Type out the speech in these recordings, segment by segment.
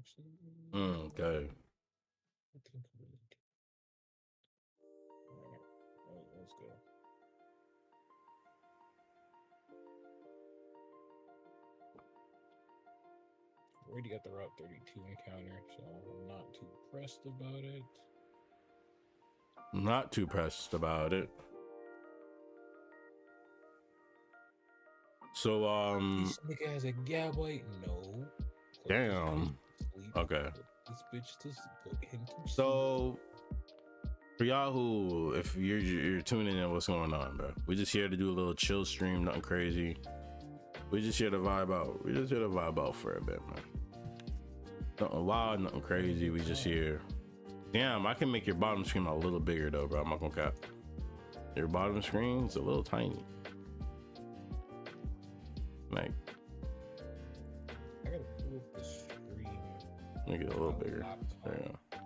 actually. Okay. Alright, let's go. Already got the Route 32 encounter, so I'm not too pressed about it. Not too pressed about it. So This nigga has a gabbite? No. Put damn. this bitch to sleep. Okay. Put this bitch to put him to sleep. So for y'all who, if you're tuning in, what's going on, bro? We just here to do a little chill stream, nothing crazy. We just here to vibe out. We just here to vibe out for a bit, man. Nothing wild, nothing crazy. We just here. Damn, I can make your bottom screen a little bigger though, bro. I'm not gonna cap. Your bottom screen's a little tiny. Like, I gotta pull up the stream. make it a little bigger. There you go.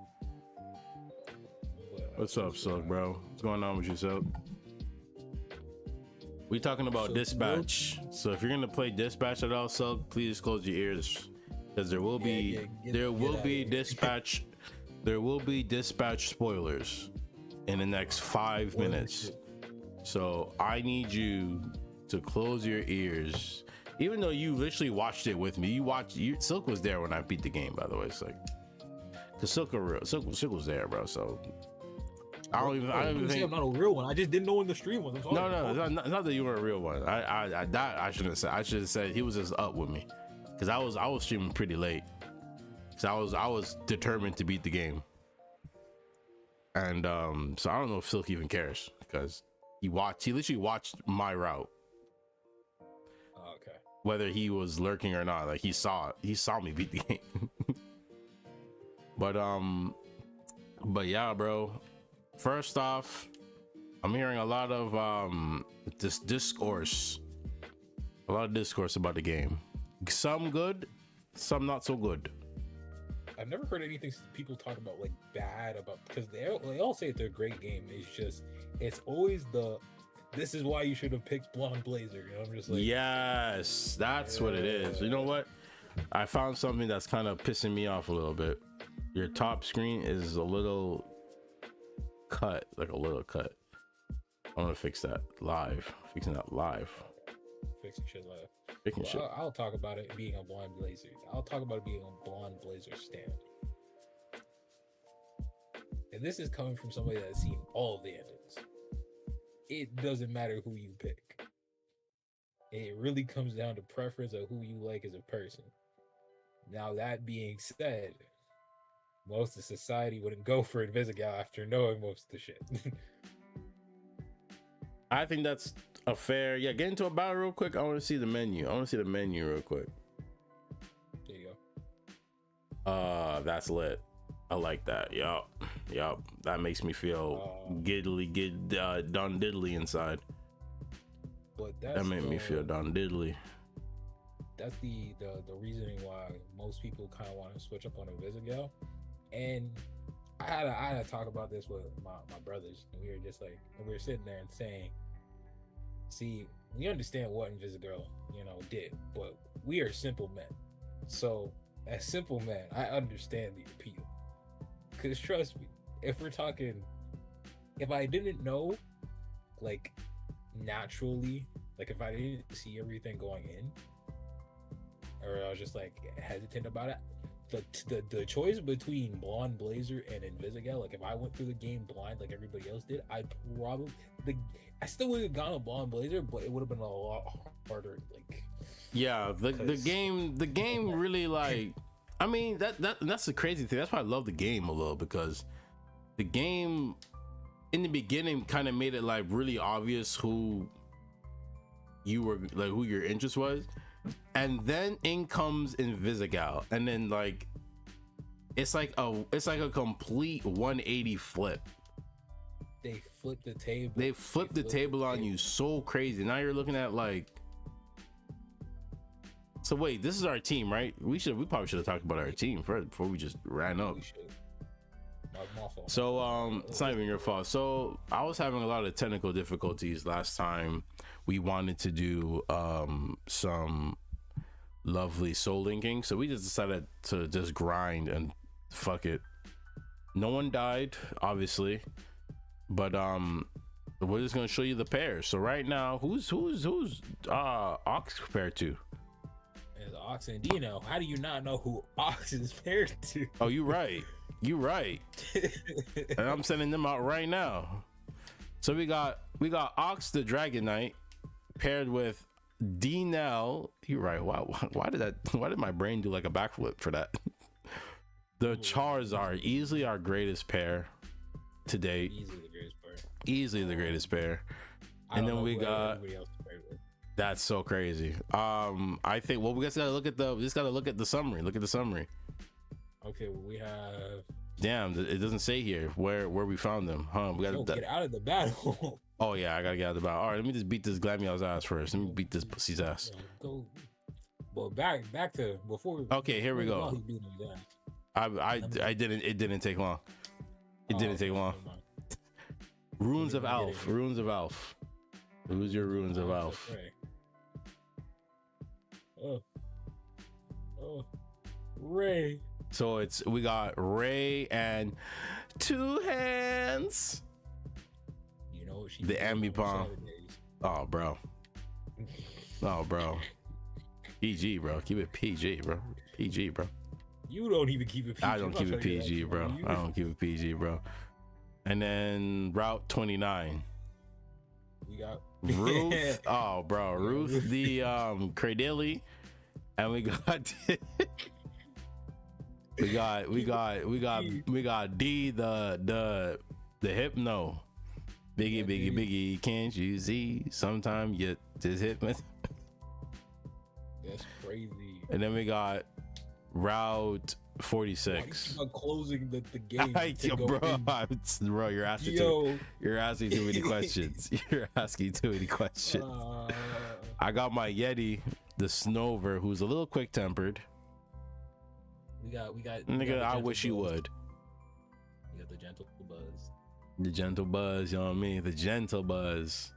What's up, Silk, bro? What's going on with you, Silk? We talking about dispatch. So if you're gonna play dispatch at all, Silk, please close your ears, because there will be dispatch. There will be dispatch spoilers in the next 5 minutes. So I need you to close your ears. Even though you literally watched it with me, Silk was there when I beat the game, by the way. It's like, cause Silk was there, bro. So I don't even think I'm not a real one. I just didn't know when the stream was. No, it's not that you were a real one. I shouldn't have said. I should have said he was just up with me, cause I was streaming pretty late. Cause I was determined to beat the game, and so I don't know if Silk even cares, because he literally watched my route. Okay. Whether he was lurking or not, like he saw me beat the game. but yeah, bro. First off, I'm hearing a lot of this discourse, about the game. Some good, some not so good. I've never heard anything people talk about like bad about, because they all say it's a great game. It's always this is why you should have picked Blonde Blazer. You know, I'm just like, yes, that's what it is. You know what? I found something that's kind of pissing me off a little bit. Your top screen is a little cut, like a little cut. I'm gonna fix that live. Fixing that live. Fixing shit live. Fixing shit. I'll talk about it being a Blonde Blazer. I'll talk about it being a Blonde Blazer stand. And this is coming from somebody that's seen all of the endings. It doesn't matter who you pick. It really comes down to preference of who you like as a person. Now, that being said, most of society wouldn't go for Invisigal after knowing most of the shit. I think that's a fair. Yeah, get into a battle real quick. I want to see the menu. Real quick. There you go. That's lit. I like that. Yup. That makes me feel done diddly inside. But that made me feel done diddly. That's the reasoning why most people kind of want to switch up on Invisigal. And I had to talk about this with my brothers, and we were sitting there and saying, see, we understand what Invisigal, did, but we are simple men. So as simple men, I understand the appeal. Because trust me, if I didn't know, like, naturally, like if I didn't see everything going in, or I was just like hesitant about it, the choice between Blonde Blazer and Invisigal, like if I went through the game blind like everybody else did, I still would have gone a Blonde Blazer, but it would have been a lot harder. Like, yeah, the game really, like, I mean, that's the crazy thing. That's why I love the game a little, because the game in the beginning kind of made it like really obvious who your interest was, and then in comes Invisigal, and then like it's like a complete 180 flip. They flip the table on you so crazy. Now you're looking at like, so wait, this is our team, right? We probably should have talked about our team first before we just ran up. So it's not even your fault. So I was having a lot of technical difficulties last time. We wanted to do some lovely soul linking. So we just decided to just grind and fuck it. No one died, obviously, but we're just gonna show you the pairs. So right now, who's Ox paired to? It's Ox and Dino. How do you not know who Ox is paired to? Oh, you right. And I'm sending them out right now. So we got Ox the Dragon Knight paired with D-Nell. You're right. Why did my brain do like a backflip for that? The Charizard, easily our greatest pair to date. Easily the greatest pair. And then we got, that's so crazy. I think, well, we just gotta look at the summary. Look at the summary. Okay, well, we have, damn, it doesn't say here where we found them, huh? We gotta get out of the battle. Oh yeah, I gotta get out of the battle. All right, let me just beat this Glameow's ass first. Let me beat this pussy's ass. Go. Well, back to before. Okay, here we go. I didn't. It didn't take long. It didn't take long. Runes of Alf. Runes of Alf. Who's your Runes of Alf? Oh, Ray. So we got Ray and Two Hands. You know what she the Ambipom. Oh bro. PG, bro. Keep it PG, bro. PG, bro. You don't even keep it PG. I don't keep it PG, bro. I don't keep it PG, bro. And then Route 29. We got Ruth. Oh, bro. Ruth the Cradilly. And we got we got D the Hypno. Biggie, can't you see? Sometimes you just hit me. That's crazy. And then we got Route 46. Closing the game. Bro, you're asking too many questions. You're asking too many questions. I got my Yeti, the Snover, who's a little quick tempered. We got. Nigga, I wish you would. We got the gentle buzz. The gentle buzz, you know what I mean? The gentle buzz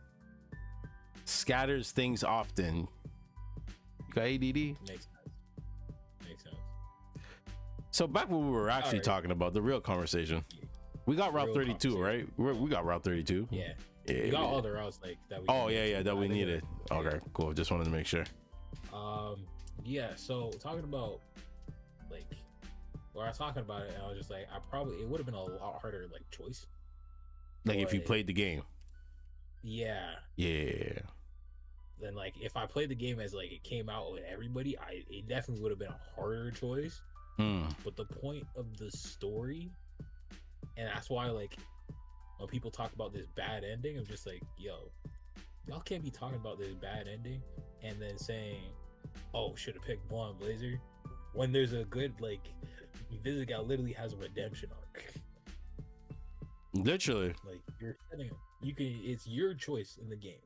scatters things often. You got ADD? Makes sense. So back when we were actually talking about the real conversation, we got Route 32, right? We got Route 32. Yeah. We got all the routes like that. That we needed. Okay, cool. Just wanted to make sure. Yeah. So talking about like, where I was talking about it, and I was just like, it would have been a lot harder like choice. Like if you played the game. Yeah. Then like if I played the game as like it came out with everybody, it definitely would have been a harder choice. But the point of the story, and that's why like when people talk about this bad ending, I'm just like, yo, y'all can't be talking about this bad ending and then saying, oh, should have picked Blonde Blazer, when there's a good like Visigow literally has a redemption arc. Literally, like you're setting, it's your choice in the game.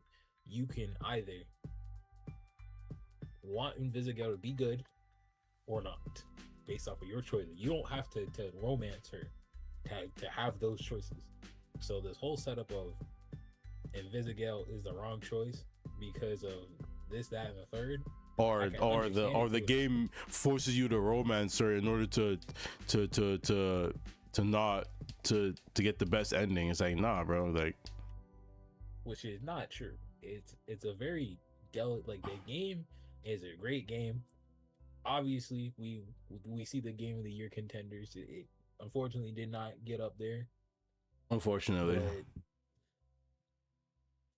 You can either want Invisigow to be good or not, based off of your choices. You don't have to romance her to have those choices. So this whole setup of Invisigow is the wrong choice because of this, that, and the third. Or the game forces you to romance her in order to get the best ending. It's like, nah, bro. Like, which is not true. It's a very like the game is a great game. Obviously, we see the game of the year contenders. It unfortunately did not get up there. Unfortunately,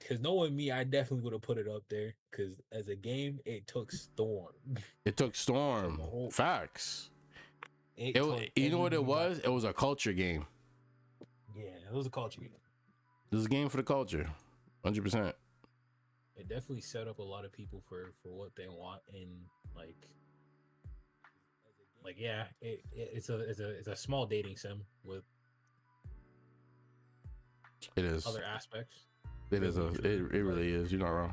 because knowing me, I definitely would have put it up there. Because as a game, it took Storm. It took Storm. Facts. You know what it was? It was a culture game. Yeah, it was a culture game. It was a game for the culture, 100%. It definitely set up a lot of people for what they want, and like yeah, it's a small dating sim with it is other aspects. It is it really is. You're not wrong.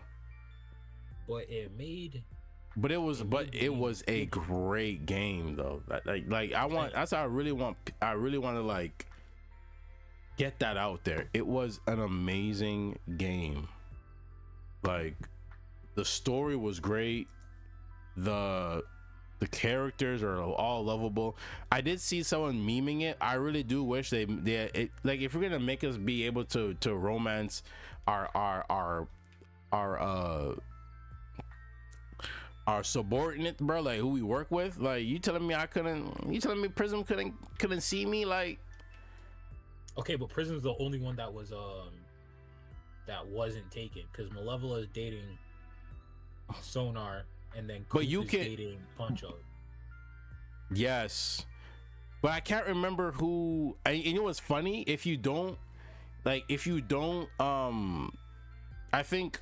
But it was a great game though. Like I want. That's how I really want to like get that out there. It was an amazing game. Like the story was great. the characters are all lovable. I did see someone memeing it. I really do wish they like, if you're gonna make us be able to romance our subordinate, bro, like who we work with, like you telling me Prism couldn't see me, like. Okay, but Prism's the only one that wasn't taken, because Malevola is dating Sonar, and then Coop is dating Poncho. Yes, but I can't remember who. You know what's funny? If you don't, I think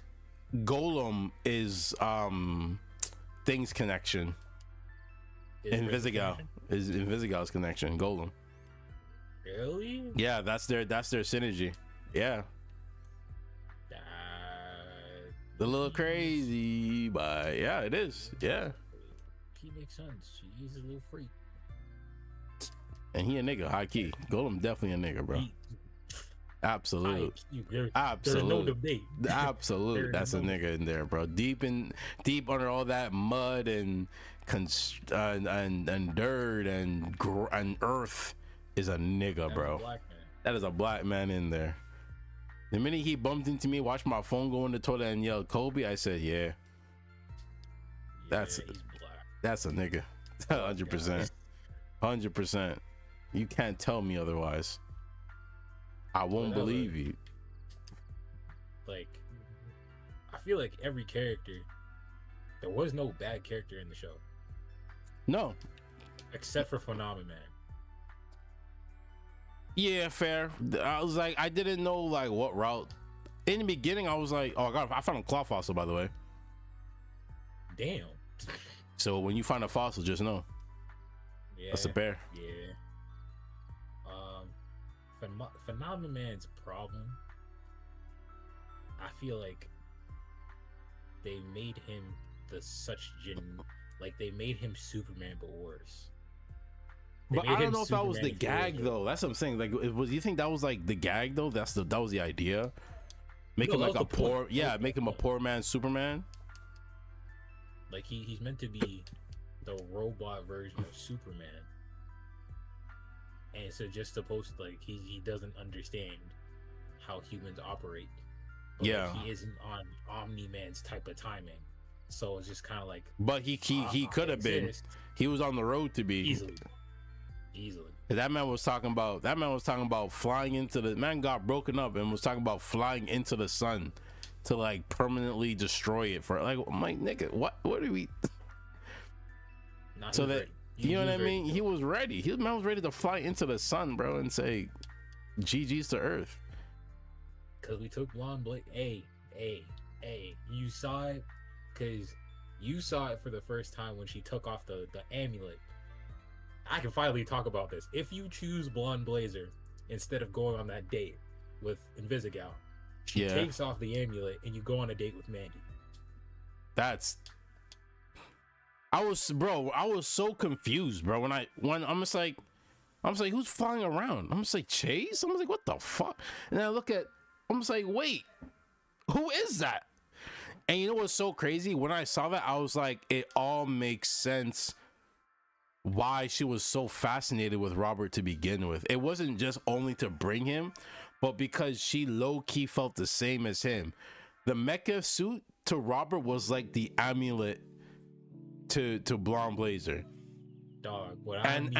Golem is Thing's connection. Invisigal's connection. Golem. Really? Yeah, that's their synergy. Yeah. A little crazy, but yeah, it is. Yeah. He makes sense. He's a little freak. And he a nigga, high key. Golem definitely a nigga, bro. Absolute. Absolute. No debate. Absolute. That's a nigga in there, bro. Deep under all that mud and dirt and earth is a nigga, bro. That is a black man in there. The minute he bumped into me, watched my phone go in the toilet and yelled Kobe, I said, yeah, that's a nigga. 100%. 100%. You can't tell me otherwise. I won't believe you. Like, I feel like every character, there was no bad character in the show. No. Except for Phenomenon. Yeah, fair. I was like, I didn't know like what route. In the beginning, I was like, oh god, I found a claw fossil, by the way. Damn. So when you find a fossil, just know. Yeah. That's a bear. Yeah. Phenomenon Man's problem, I feel like they made him they made him Superman but worse. But I don't know if that was the gag though. That's what I'm saying. Like, you think that was like the gag though? That was the idea. Make him like a poor, make him a poor man Superman. Like he's meant to be the robot version of Superman. And so just supposed to, like, he doesn't understand how humans operate. But yeah, like, he isn't on Omni-Man's type of timing. So it's just kind of like. But he could have been. He was on the road to be easily. That man was talking about flying into the man got broken up and was talking about flying into the sun to like permanently destroy it for like. I'm like, nigga, what are we? So that. You know what I mean? He was ready. Man was ready to fly into the sun, bro, and say, "GG's to Earth." Cause we took Blonde Blade. Hey, you saw it, cause you saw it for the first time when she took off the amulet. I can finally talk about this. If you choose Blonde Blazer instead of going on that date with Invisigal, she takes off the amulet and you go on a date with Mandy. I was so confused, bro. When I'm just like, who's flying around? I'm just like, Chase? I'm like, what the fuck? And then I'm just like, wait, who is that? And you know what's so crazy? When I saw that, I was like, it all makes sense why she was so fascinated with Robert to begin with. It wasn't just only to bring him, but because she low-key felt the same as him. The mecha suit to Robert was like the amulet to Blonde Blazer. Dog, and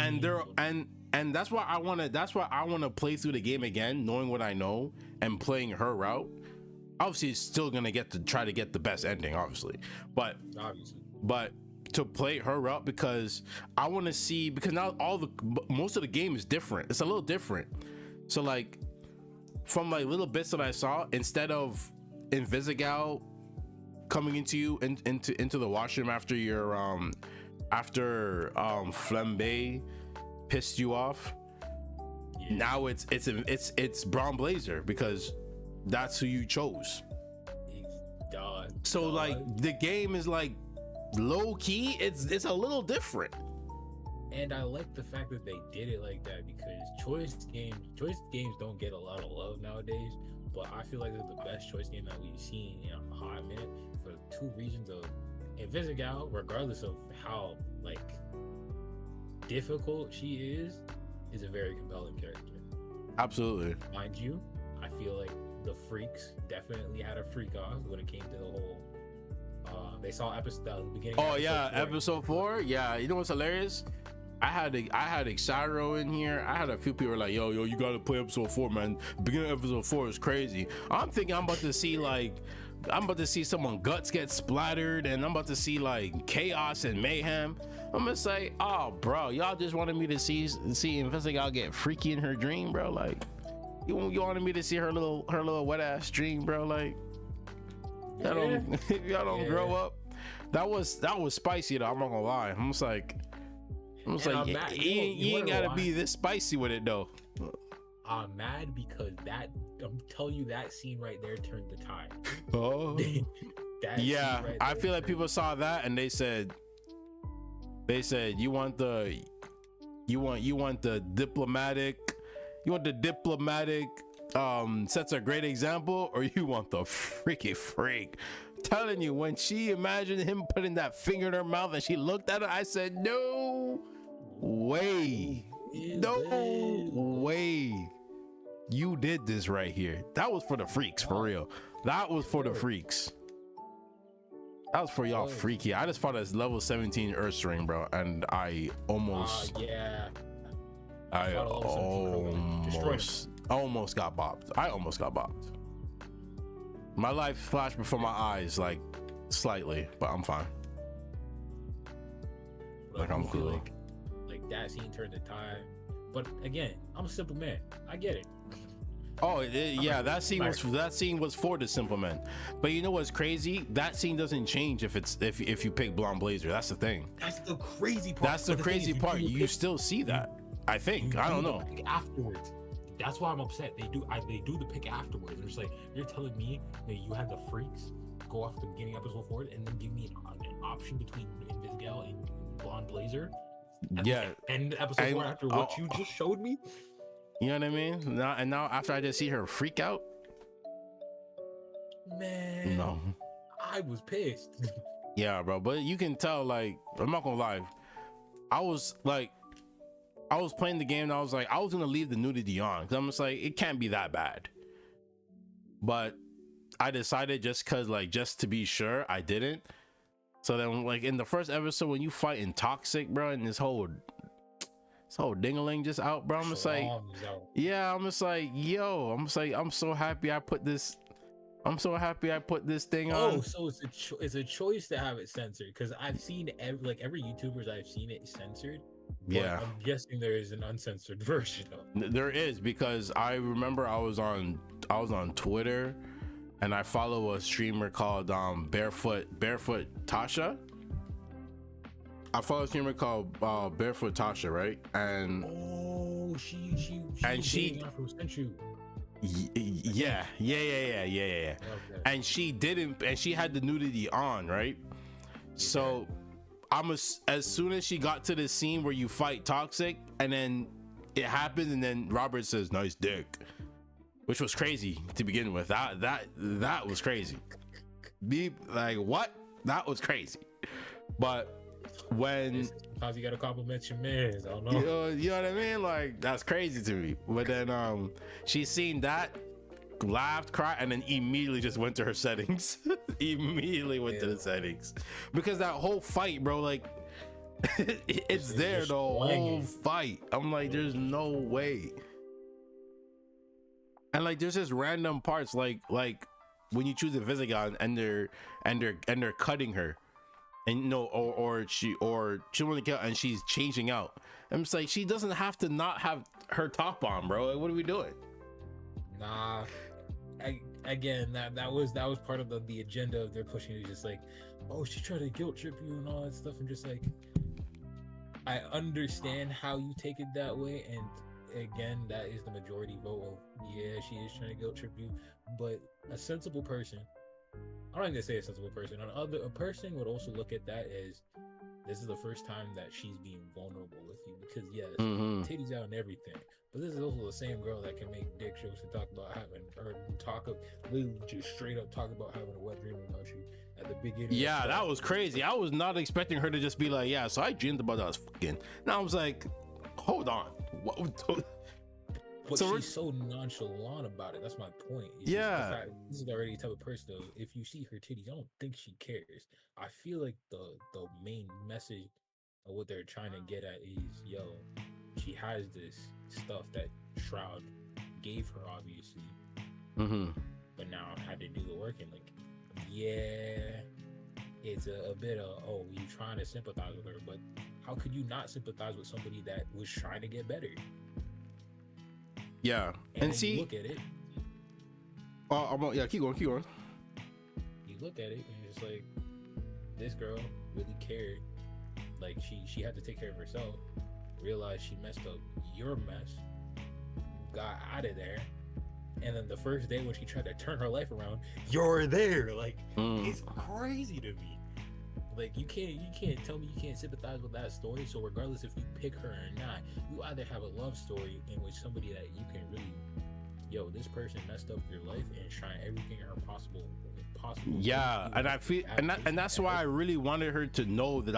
that's why I want to play through the game again, knowing what I know and playing her route. Obviously, it's still gonna try to get the best ending, obviously, but to play her route, because I want to see, because now most of the game is different. It's a little different. So like from like little bits that I saw, instead of Invisigal coming into you into the washroom after your Flambe pissed you off, now it's Brown Blazer, because that's who you chose. So like the game is like low key, it's a little different. And I like the fact that they did it like that, because choice games don't get a lot of love nowadays, but I feel like they're the best choice game that we've seen in a hot minute, for two reasons of Invisigal, regardless of how like difficult she is a very compelling character. Absolutely. Mind you, I feel like the freaks definitely had a freak off when it came to the whole. They saw the beginning. Oh yeah, episode 4. Yeah, you know what's hilarious? I had Xaro in here. I had a few people like, yo, you gotta play episode 4, man. Beginning of episode 4 is crazy. I'm thinking I'm about to see someone guts get splattered, and I'm about to see like chaos and mayhem. I'm gonna say, oh, bro, y'all just wanted me to see Investigal get freaky in her dream, bro. Like, you wanted me to see her little wet ass dream, bro. Like, y'all don't grow up. That was spicy though. I'm not gonna lie. I'm just like, you ain't gotta be this spicy with it though. I'm mad because I'm telling you, that scene right there turned the tide. Oh, yeah. Right, I feel like people saw that and they said you want the diplomatic sets a great example, or you want the freaky freak. Telling you, when she imagined him putting that finger in her mouth and she looked at it, I said, no way, you did this right here. That was for the freaks, for real. That was for the freaks. That was for y'all freaky. I just fought a level 17 Earth String, bro, and I almost almost got bopped. I almost got bopped. My life flashed before my eyes, like slightly, but I'm fine. Like, I'm cool. Like that scene turned the tide. But again, I'm a simple man. I get it. Oh yeah, that scene was for the simple men. But you know what's crazy? That scene doesn't change if you pick Blonde Blazer. That's the thing. That's the crazy part. That's the crazy part. You still see that. I think. I don't know. Afterwards. That's why I'm upset. They do the pick afterwards. It's like, you're telling me that you had the freaks go off the beginning episode forward and then give me an option between Invisigal and Blonde Blazer. Yeah. And episode 4 after what you just showed me. You know what I mean? Now after I just see her freak out, man, no, I was pissed. Yeah, bro. But you can tell, like, I'm not gonna lie, I was playing the game and I was like, I was gonna leave the nudity on because I'm just like, it can't be that bad. But I decided just to be sure, I didn't. So then, like, in the first episode when you fight in Toxic, bro, and this whole dingaling just out, bro, I'm just like, yeah, I'm just like, yo, I'm so happy I put this thing on. Oh, so it's a choice to have it censored, because I've seen every YouTuber's I've seen it censored. Yeah, I'm guessing there is an uncensored version of it. There is, because I remember I was on Twitter and I follow a streamer called Barefoot Tasha. I follow a streamer called Barefoot Tasha, right? And she sent you. Yeah. Okay. And she didn't, and she had the nudity on, right? So as soon as she got to the scene where you fight Toxic, and then it happens, and then Robert says, "Nice dick," which was crazy to begin with. That was crazy. Be like, what? That was crazy. But when sometimes you gotta compliment your man, I don't know. You know what I mean? Like, that's crazy to me. But then she seen that, laughed, cried, and then immediately just went to her settings. Immediately went to the settings, because that whole fight, bro, like it's there the whole fight. I'm like, there's no way. And like, there's just random parts, like when you choose a Visigon and they're cutting her, and no, or she want to kill, and she's changing out. I'm just like, she doesn't have to not have her top on, bro. Like, what are we doing? Nah, again, that was part of the agenda of their pushing it. Just like, oh, she tried to guilt trip you and all that stuff, and just like, I understand how you take it that way, and again, that is the majority vote of, yeah, she is trying to guilt trip you, but a sensible person, I'm not gonna say a sensible person, a person would also look at that as, this is the first time that she's being vulnerable with you, because yes, Mm-hmm. titties out and everything, but this is also the same girl that can make dick jokes and talk about having, or literally just straight up talk about having a wet dream about you at the beginning. Yeah, that was crazy. I was not expecting her to just be like, yeah, so I dreamed about that I was fucking. Now I was like, hold on. What? But so she's so nonchalant about it. That's my point. It's yeah. This is already the type of person, though. If you see her titties, I don't think she cares. I feel like the main message of what they're trying to get at is, yo, she has this stuff that Shroud gave her, obviously. Mm-hmm. But now had to do the work, and like, yeah, it's a bit of, oh, you trying to sympathize with her, but how could you not sympathize with somebody that was trying to get better? Yeah, and see, you look at it. Yeah, keep going. You look at it, and it's like, this girl really cared. Like she had to take care of herself. Realized she messed up your mess. Got out of there, and then the first day when she tried to turn her life around, you're there. Like it's crazy to me. Like you can't tell me you can't sympathize with that story. So regardless if you pick her or not, you either have a love story in which somebody that you can really, yo, this person messed up your life and trying everything possible. Yeah, and I feel, and that's why I really wanted her to know that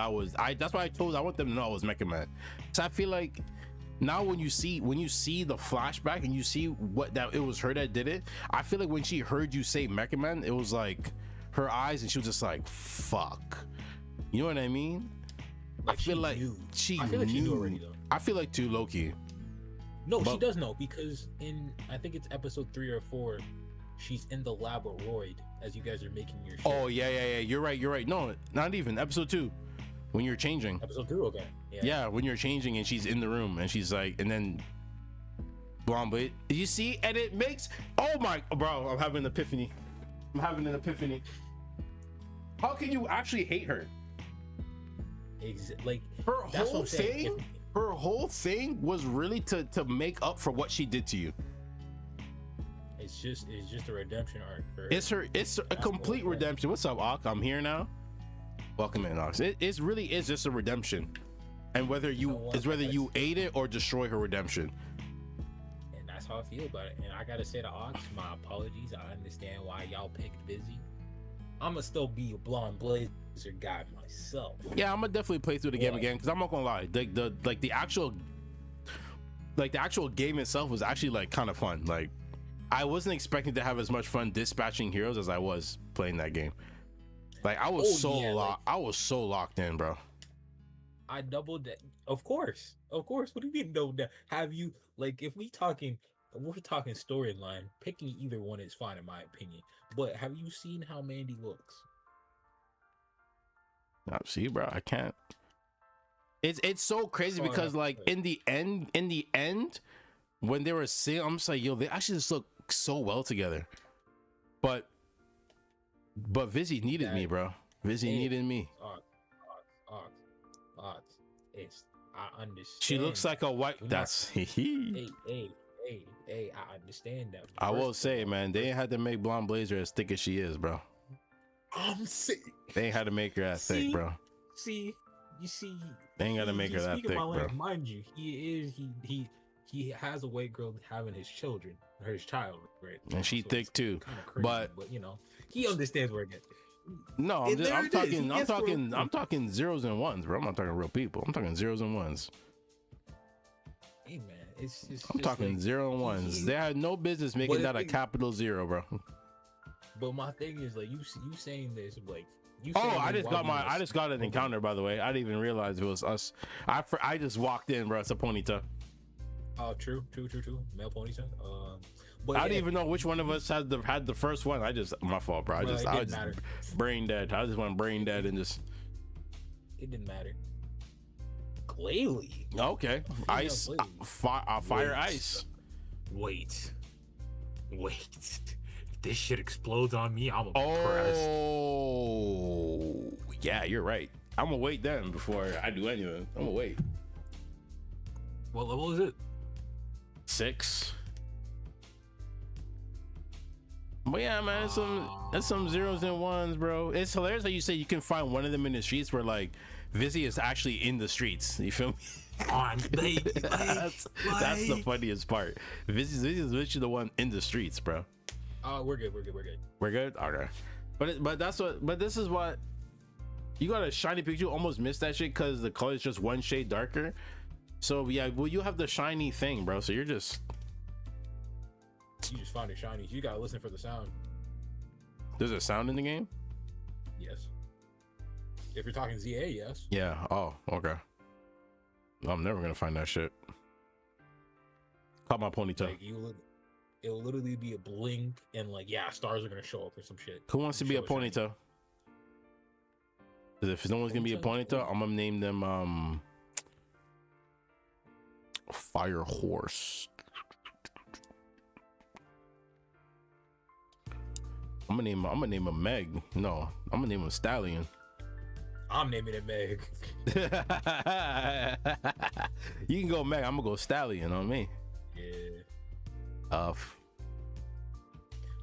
that's why I want them to know I was Mecha Man. So I feel like now when you see the flashback and you see what that it was her that did it, I feel like when she heard you say Mecha Man, it was like her eyes, and she was just like, fuck. You know what I mean? Like I feel like she knew already, though. I feel like too Loki. No, she does know, because I think it's episode 3 or 4, she's in the lab with Royd as you guys are making your shit. Oh yeah. You're right. No, not even episode 2. When you're changing. Episode 2, okay. Yeah, when you're changing and she's in the room and she's like, and then but you see, and it makes, oh my, bro, I'm having an epiphany. How can you actually hate her? Like her whole thing was really to make up for what she did to you. It's just a redemption arc for her. It's a complete redemption. What's up, Ock? I'm here now. Welcome in, Ox. It really is just a redemption, and whether you aid it or destroy her redemption. And that's how I feel about it. And I gotta say to Ox, my apologies. I understand why y'all picked Busy. I'ma still be a blonde blazer guy myself. Yeah, I'm gonna definitely play through the game again, because I'm not gonna lie, the actual game itself was actually like kind of fun. Like I wasn't expecting to have as much fun dispatching heroes as I was playing that game. Like I was I was so locked in, bro. I doubled that. Of course. What do you mean no? Have you, like, if we're talking storyline, picking either one is fine in my opinion. But have you seen how Mandy looks? See, bro, I can't. It's so crazy because like in the end, when they were seeing, I'm just like, yo, they actually just look so well together. But Vizzy needed me, bro. Vizzy needed me. I understand. She looks like a white. That's hey, I understand that. I will say, man, they ain't had to make Blonde Blazer as thick as she is, bro. I'm sick. They ain't had to make her that thick, bro. You see, they ain't got to make her that thick, bro. Mind you, he has a white girl having his children, or his child, right? And she thick too, crazy, but you know, he understands where it gets. No, I'm talking zeros and ones, bro. I'm not talking real people. I'm talking zeros and ones. Hey man, I'm talking like, 0 and 1s. They had no business making that a capital 0, bro. But my thing is, like, you saying this, like, I just got an encounter, by the way. I didn't even realize it was us. I just walked in, bro. It's a ponytail. Oh, true. Male ponytail. But I didn't even know which one of us had the first one. My fault, bro. I was just brain dead. I just went brain dead and just. It didn't matter. Glalie. Okay. Ice. Fire ice. Wait. If this shit explodes on me, I'm impressed. Oh, yeah, you're right. I'm gonna wait then before I do anything. I'm gonna wait. What level is it? 6. But yeah, man, that's some zeros and ones, bro. It's hilarious how you say you can find one of them in the streets where like Vizzy is actually in the streets. You feel me? On, baby. That's the funniest part. Vizzy's literally the one in the streets, bro. Oh, we're good. We're good. Okay. But this is what you got a shiny Pikachu. Almost missed that shit because the color is just one shade darker. So yeah, well, you have the shiny thing, bro. So you just find it shiny. You gotta listen for the sound. There's a sound in the game? Yes. If you're talking ZA, yes. Yeah. Oh, okay. I'm never gonna find that shit. Caught my ponytail. Like it'll literally be a blink and like, yeah, stars are gonna show up or some shit. Who wants to be a ponytail? If no one's gonna be a ponytail, I'm gonna name them Fire Horse. I'm gonna name him Meg. No, I'm gonna name him Stallion. I'm naming it Meg. You can go Meg. I'm gonna go Stallion on me. Yeah.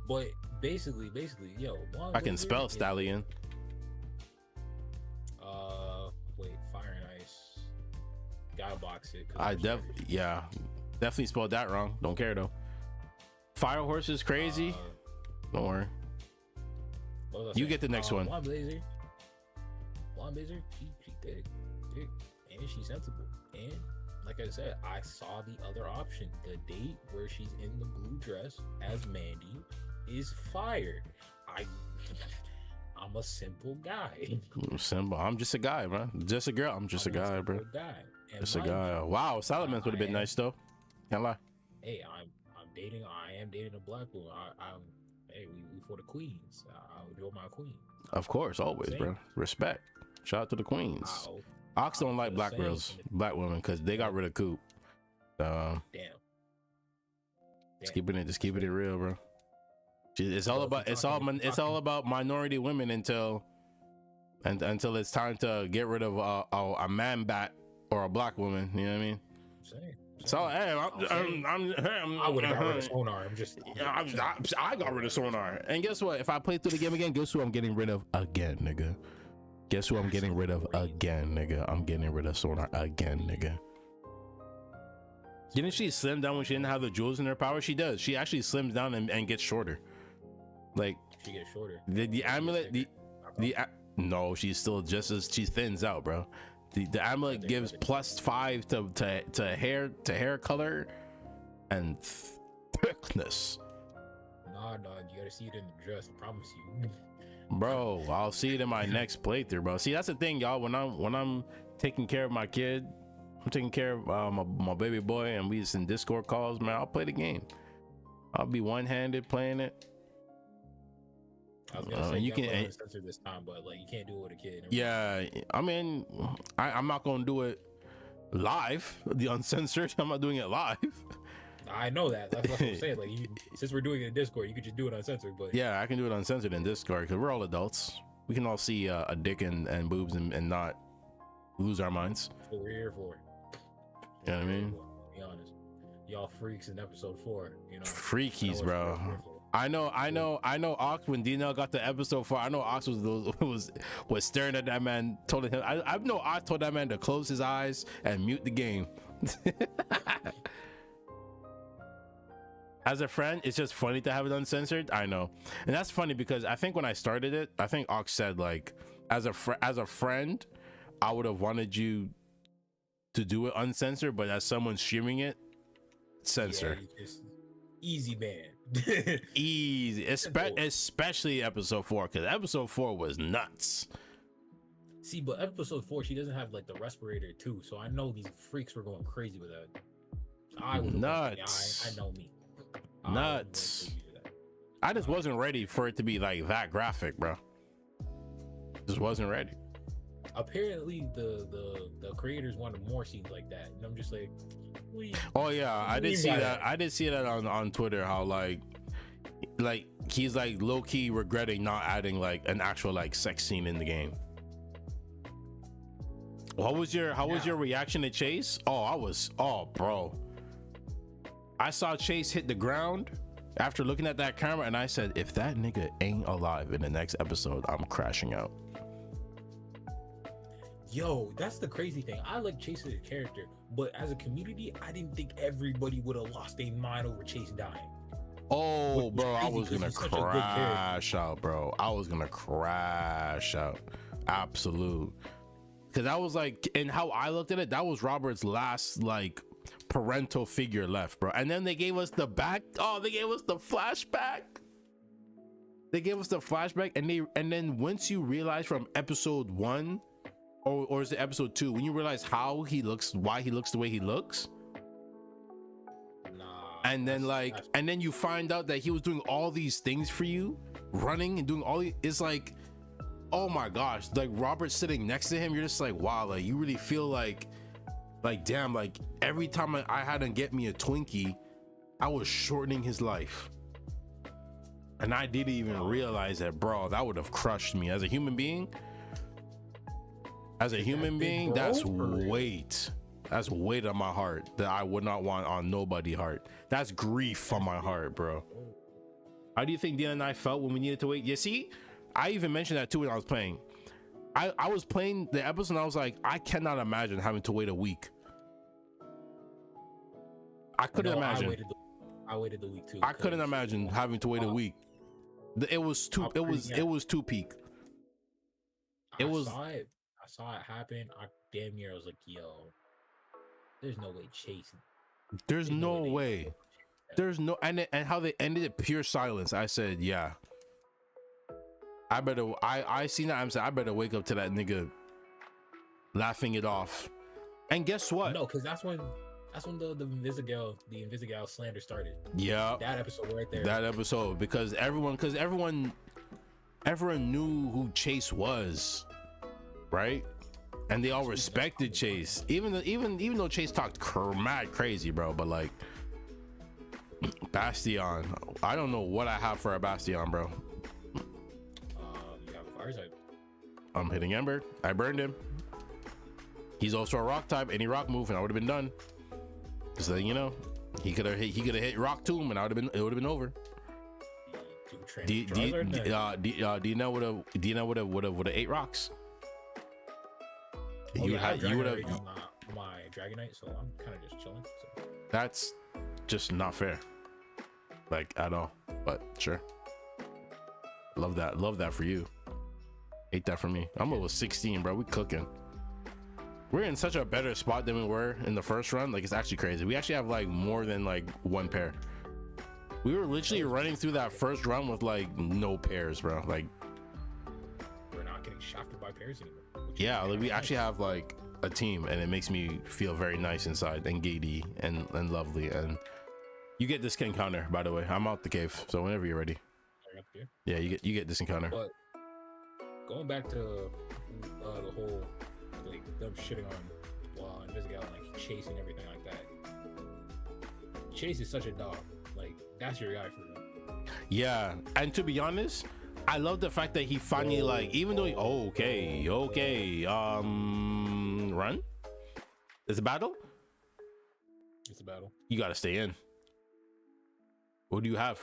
But basically, yo, I can spell Stallion. Wait, Fire and Ice. Gotta box it. Definitely spelled that wrong. Don't care though. Fire Horse is crazy. Don't worry. You get the next one. Blonde Blazer, she thick, and she's sensible. And like I said, I saw the other option. The date where she's in the blue dress as Mandy is fire. I'm a simple guy. Simple. I'm just a guy, man. Just a girl. I'm just a guy, bro. Just a guy. Wow, Salamence would have been nice though. Can't lie. Hey, I am dating a black woman. Hey, we for the queens. I'll do my queen. Of course, always, bro. Respect. Shout out to the queens. Ox don't like black girls, black women, because they got rid of Coop. Damn. Just keeping it real, bro. It's all about minority women until it's time to get rid of a man bat or a black woman. You know what I mean? So hey, I would have got rid of Sonar. I got rid of Sonar. And guess what? If I play through the game again, guess who I'm getting rid of again, nigga? Guess who I'm getting rid of again, nigga? I'm getting rid of Sonar again, nigga. Didn't she slim down when she didn't have the jewels in her power? She does. She actually slims down and gets shorter. Like she gets shorter. The amulet, no, she's still just as she thins out, bro. The amulet gives +5 to hair color and thickness. Nah, you gotta see it in the dress. I promise you, bro. I'll see it in my next playthrough, bro. See, that's the thing, y'all. When I'm taking care of my kid, I'm taking care of my baby boy, and we just in Discord calls, man. I'll play the game. I'll be one-handed playing it. I was gonna say you can censor this time, but like you can't do it with a kid. Yeah, I mean, I'm not gonna do it live, the uncensored. I'm not doing it live. I know that. That's what I'm saying. Like, since we're doing it in Discord, you could just do it uncensored. But yeah, I can do it uncensored in Discord because we're all adults. We can all see a dick and boobs and not lose our minds. That's what we're here for. You know what I mean? Be honest, y'all freaks in episode 4. You know, freakies, bro. I know. Ox, when DNL got to episode 4, I know Ox was staring at that man, told him. I know Ox told that man to close his eyes and mute the game. As a friend, it's just funny to have it uncensored. I know, and that's funny because I think when I started it, I think Ox said like, as a friend, I would have wanted you to do it uncensored, but as someone streaming it, censor. Yeah, easy man. Easy, especially episode 4, because episode 4 was nuts. See, but episode 4, she doesn't have like the respirator too, so I know these freaks were going crazy with that. I was nuts. I know me. Nuts. I just wasn't ready for it to be like that graphic, bro. Just wasn't ready. Apparently, the creators wanted more scenes like that, and I'm just like. Oh yeah, I did see that. I did see that on Twitter. How like he's like low key regretting not adding like an actual like sex scene in the game. How was your reaction to Chase? Bro. I saw Chase hit the ground after looking at that camera, and I said, if that nigga ain't alive in the next episode, I'm crashing out. Yo, that's the crazy thing. I like Chase as a character, but as a community, I didn't think everybody would have lost their mind over Chase dying. Oh, bro, I was gonna crash out, bro. I was gonna crash out. Absolute. Because that was like, and how I looked at it, that was Robert's last like parental figure left, bro. And then they gave us the back. Oh, they gave us the flashback. They gave us the flashback, and then once you realize from episode 1, or is it episode 2, when you realize how he looks, why he looks the way he looks. And then and then you find out that he was doing all these things for you, running and doing all these, it's like, oh my gosh, like Robert sitting next to him, you're just like, wow, like you really feel like damn, like every time I had to get me a Twinkie, I was shortening his life. And I didn't even realize that, bro. That would have crushed me as a human being. As a human being, that's weight. That's weight on my heart that I would not want on nobody's heart. That's grief on my heart, bro. How do you think Deanna and I felt when we needed to wait? You see, I even mentioned that too when I was playing. I was playing the episode and I was like, I cannot imagine having to wait a week. I couldn't imagine. I waited the week too. I couldn't imagine having to wait a week. It was too peak. I saw it happen. I damn near was like, yo, there's no way chasing. There's no way. There's no, and how they ended it, pure silence. I said, yeah. I seen that. I'm saying I better wake up to that nigga laughing it off. And guess what? No, because that's when the Invisigal slander started. Yeah, that episode right there. That episode, because everyone knew who Chase was, right? And they all respected Chase, even though Chase talked mad crazy, bro. But like Bastion, I don't know what I have for a Bastion, bro. You have a fire type. I'm hitting Ember. I burned him. He's also a rock type. Any rock move, and I would have been done. Just letting you know, he could have hit rock tomb, and it would have been over. Dina would have 8 rocks. You would have my Dragonite, so I'm kind of just chilling. So. That's just not fair, like at all. But sure, love that for you. Hate that for me. I'm level 16, bro. We cooking. We're in such a better spot than we were in the first run. Like, it's actually crazy. We actually have like more than like 1 pair. We were literally running through that first run with like no pairs, bro. Like, we're not getting shafted by pairs anymore. Yeah, like we actually have like a team, and it makes me feel very nice inside and giddy and lovely. And you get this encounter, by the way. I'm out the cave, so whenever you're ready. Yeah, you get this encounter. But going back to the whole like them shitting on Invisigal, like Chase and everything like that. Chase is such a dog. Like, that's your guy for real. Yeah, and to be honest, I love the fact that he finally like, even though okay, run. It's a battle. It's a battle. You gotta stay in. What do you have?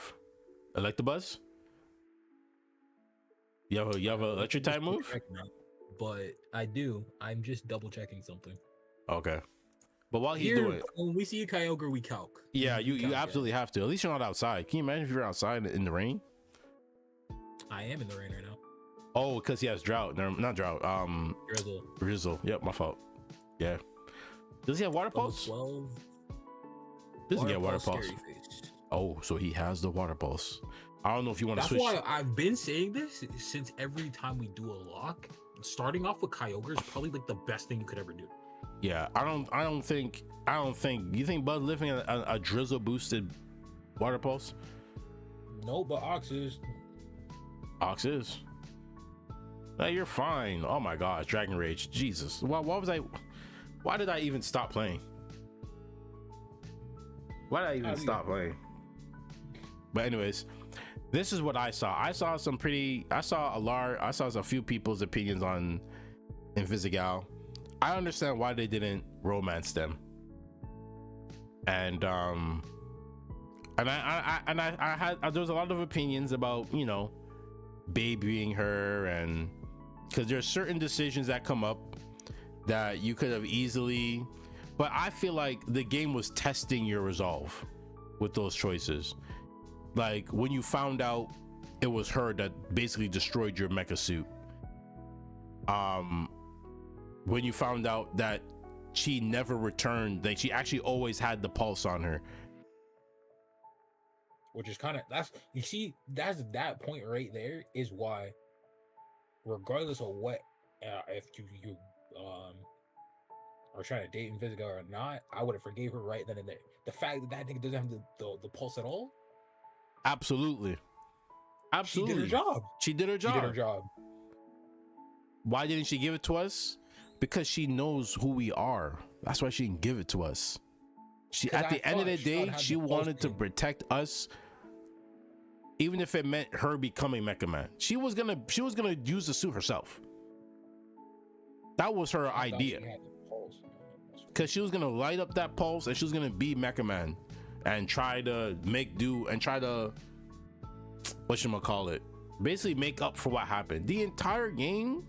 Electabuzz? You have an electric type move? But I do. I'm just double checking something. Okay. But while he's doing it, when we see a Kyogre, we calc. Yeah, you absolutely have to. At least you're not outside. Can you imagine if you're outside in the rain? I am in the rain right now. Oh, because he has drought. No, not drought. Drizzle. Yep, my fault. Yeah. Does he have water pulse? Doesn't get water pulse. Oh, so he has the water pulse. I don't know if you want to switch. That's why I've been saying this since every time we do a lock. Starting off with Kyogre is probably like the best thing you could ever do. Yeah, I don't think. You think Bud living a drizzle boosted water pulse? No, but Ox is. No, you're fine. Oh my gosh, Dragon Rage. Jesus. Why did I even stop playing? But anyways, this is what I saw. I saw a few people's opinions on Invisigal. I understand why they didn't romance them. And I had there was a lot of opinions about, you know, babying her, and because there's certain decisions that come up that you could have easily, but I feel like the game was testing your resolve with those choices. Like when you found out it was her that basically destroyed your mecha suit. When you found out that she never returned, like she actually always had the pulse on her. Which is kind of, that's, you see, that's that point right there is why, regardless of what, if you are trying to date Invisiga or not, I would have forgave her right then and there. The fact that nigga doesn't have the pulse at all. Absolutely. She did her job. She did her job. Why didn't she give it to us? Because she knows who we are. That's why she didn't give it to us. She, at the end of the day, she wanted to protect us, even if it meant her becoming Mecha Man. She was gonna use the suit herself. That was her idea. Because she was gonna light up that pulse and she was gonna be Mecha Man and try to make do and try to, whatchamacallit, basically make up for what happened. The entire game,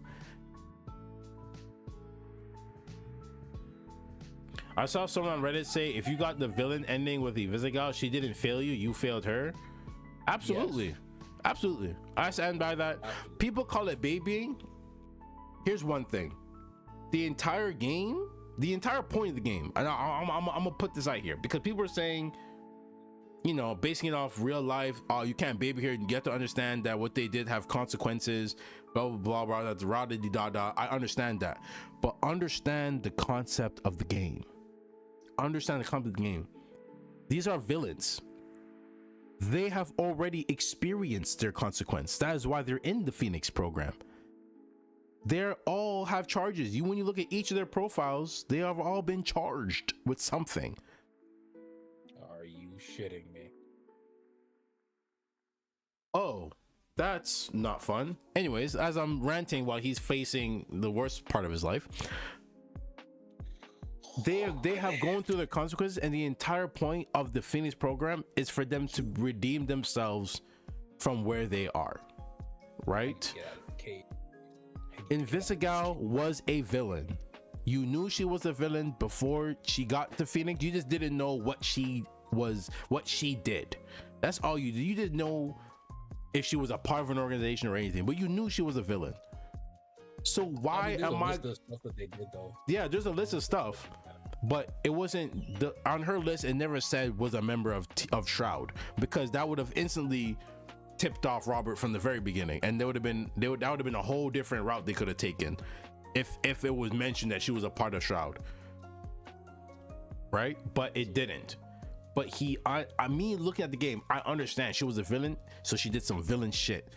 I saw someone on Reddit say, if you got the villain ending with the Invisiga, she didn't fail you, you failed her. Absolutely. Yes. Absolutely. I stand by that. People call it babying. Here's one thing. The entire game, the entire point of the game, and I'm gonna put this out here because people are saying, you know, basing it off real life, oh, you can't baby here, you have to understand that what they did have consequences, blah blah blah, that's rada di da da. I understand that, but understand the concept of the game. Understand the concept of the game. These are villains. They have already experienced their consequence. That is why they're in the Phoenix program. They all have charges. When you look at each of their profiles, they have all been charged with something. Are you shitting me? Oh, that's not fun. Anyways, as I'm ranting while he's facing the worst part of his life, they have gone through the consequences, and the entire point of the Phoenix program is for them to redeem themselves from where they are, right? Invisigal was a villain. You knew she was a villain before she got to Phoenix. You just didn't know what she was, what she did. That's all you did. You didn't know if she was a part of an organization or anything, but you knew she was a villain. So why am I? Stuff that they did, though. Yeah, there's a list of stuff, but it wasn't on her list. It never said was a member of Shroud, because that would have instantly tipped off Robert from the very beginning, and that would have been a whole different route they could have taken if it was mentioned that she was a part of Shroud, right? But it didn't. But I mean, looking at the game, I understand she was a villain, so she did some villain shit.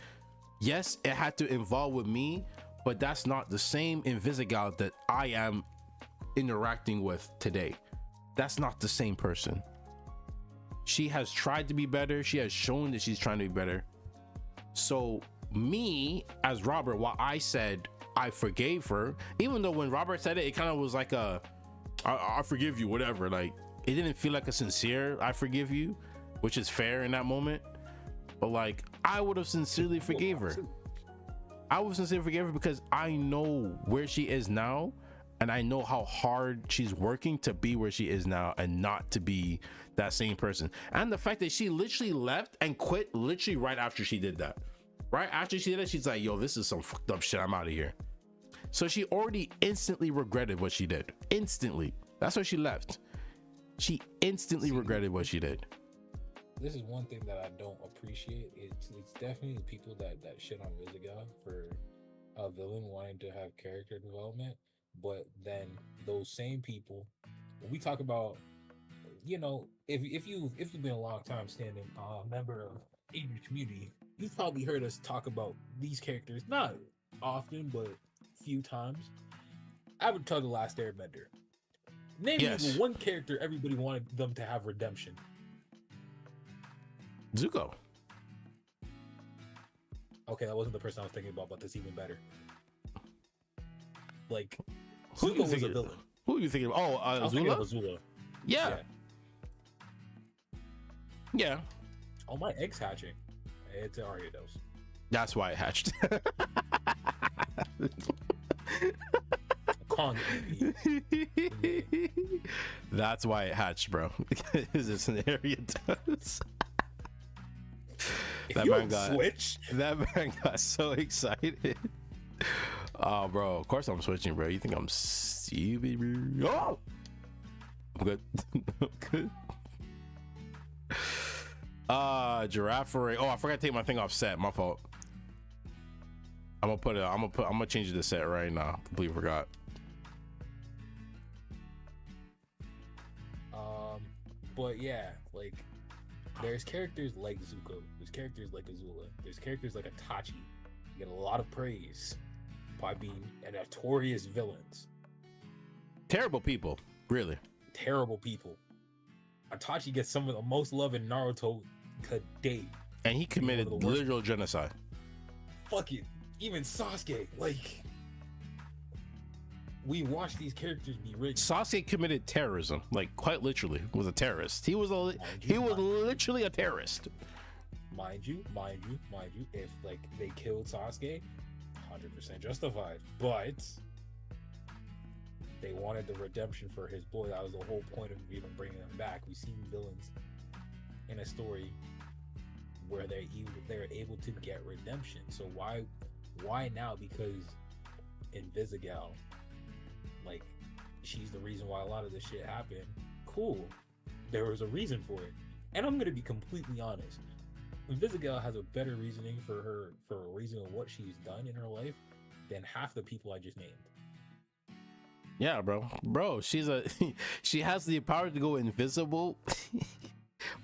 Yes, it had to involve with me, but that's not the same Invisigal that I am interacting with today. That's not the same person. She has tried to be better. She has shown that she's trying to be better. So me as Robert, while I said I forgave her, even though when Robert said it, it kind of was like I forgive you, whatever. Like, it didn't feel like a sincere I forgive you, which is fair in that moment. But like, I would have sincerely forgave her. I would sincerely forgive her because I know where she is now, and I know how hard she's working to be where she is now and not to be that same person. And the fact that she literally left and quit literally right after she did that. Right after she did it, she's like, yo, this is some fucked up shit, I'm out of here. So she already instantly regretted what she did. Instantly. That's why she left. She instantly regretted what she did. This is one thing that I don't appreciate. It's definitely people that shit on Visiga for a villain wanting to have character development, but then those same people, when we talk about, you know, if you've been a long time standing member of in your community, you've probably heard us talk about these characters, not often, but few times. Avatar: The Last Airbender. Name me one character everybody wanted them to have redemption. Zuko. Okay, that wasn't the person I was thinking about, but that's even better. Like, Zuko was a villain. Who are you thinking of? Oh, Azula? Yeah. Yeah. Oh, my egg's hatching. It's an Ariados. That's why it hatched. Calling it EP. That's why it hatched, bro. Because it's an area does. That man got switch. That man got so excited. Oh, bro. Of course I'm switching, bro. You think I'm stupid, bro? Oh! I'm good. I'm good. Giraffe array. Oh, I forgot to take my thing off set. My fault. I'm gonna change it to set right now. Completely forgot. But yeah, like there's characters like Zuko, there's characters like Azula, there's characters like Itachi. You get a lot of praise by being notorious villains. Terrible people, really. Terrible people. Itachi gets some of the most love in Naruto to date. And he committed literal genocide. Fuck it. Even Sasuke, like, we watch these characters be rich. Sasuke committed terrorism, like quite literally, was a terrorist. He was literally a terrorist. Mind you, if like they killed Sasuke, 100% justified. But they wanted the redemption for his boy. That was the whole point of even bringing him back. We've seen villains in a story where they're able to get redemption. So why now? Because Invisigal, like, she's the reason why a lot of this shit happened. Cool, there was a reason for it, and I'm gonna be completely honest. Invisigal has a better reasoning for a reason of what she's done in her life than half the people I just named. Yeah, bro, she has the power to go invisible.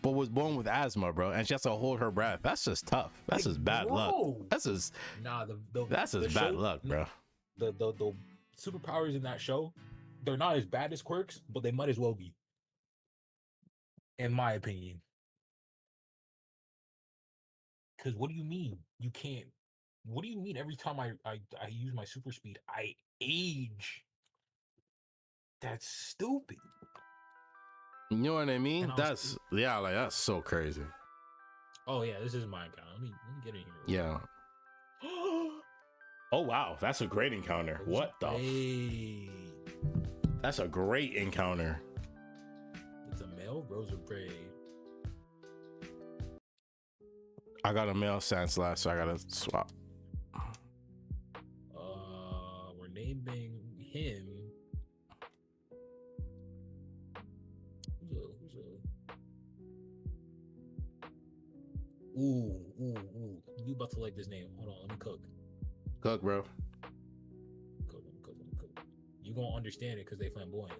But was born with asthma, bro, and she has to hold her breath. That's just tough. That's just bad luck. That's just bad luck, bro. The superpowers in that show, they're not as bad as quirks, but they might as well be, in my opinion. Because what do you mean you can't? What do you mean every time I use my super speed, I age? That's stupid. You know what I mean? That's so crazy. Oh yeah, this is my account. Let me get in here. Yeah. Oh wow, that's a great encounter. What the? That's a great encounter. It's a male Rose of Prey. I got a male Sandslash, so I gotta swap. We're naming him. Ooh. You about to like this name. Hold on, let me cook. Cook, bro. Cook. You gonna understand it because they flamboyant.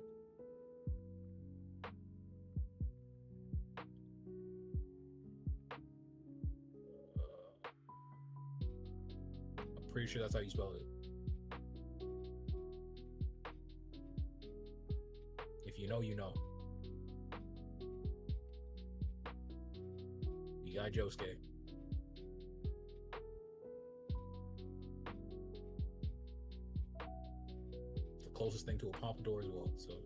I'm pretty sure that's how you spell it. If you know, you know. You got Josuke. The closest thing to a pompadour as well, so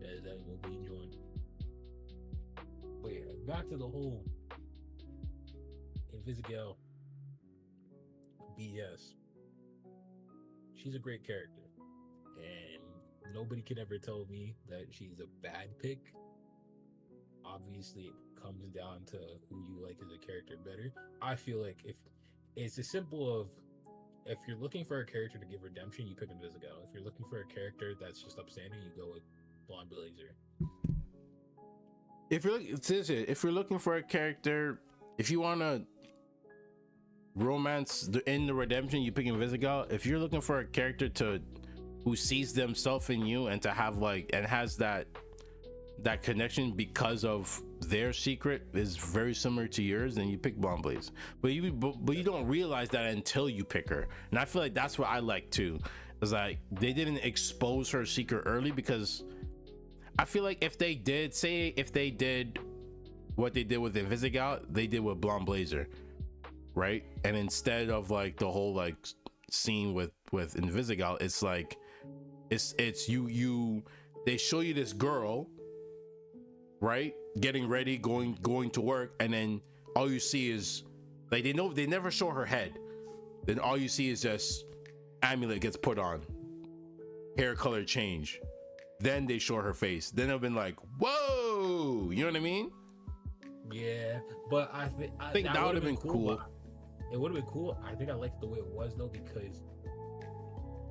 that will be enjoying. But yeah, back to the whole Invisigal BS. She's a great character, and nobody can ever tell me that she's a bad pick. Obviously, it comes down to who you like as a character better. I feel like if it's as simple of, if you're looking for a character to give redemption, you pick Invisigal. If you're looking for a character that's just upstanding, you go with Blonde Blazer. If you're looking for a character, if you want to romance in the redemption, you pick Invisigal. If you're looking for a character who sees themselves in you and to have has that connection because of their secret is very similar to yours, then you pick Blonde Blaze. But you don't realize that until you pick her. And I feel like that's what I like too. Is like they didn't expose her secret early, because I feel like if they did what they did with Invisigal, they did with Blonde Blazer, right? And instead of like the whole like scene with Invisigal, it's like it's you they show you this girl, right, getting ready, going to work, and then all you see is like they never show her head. Then all you see is just amulet gets put on, hair color change, then they show her face, then it'll been like, whoa, you know what I mean? Yeah, but I think that would have been cool. It would have been cool. I think I liked the way it was though, because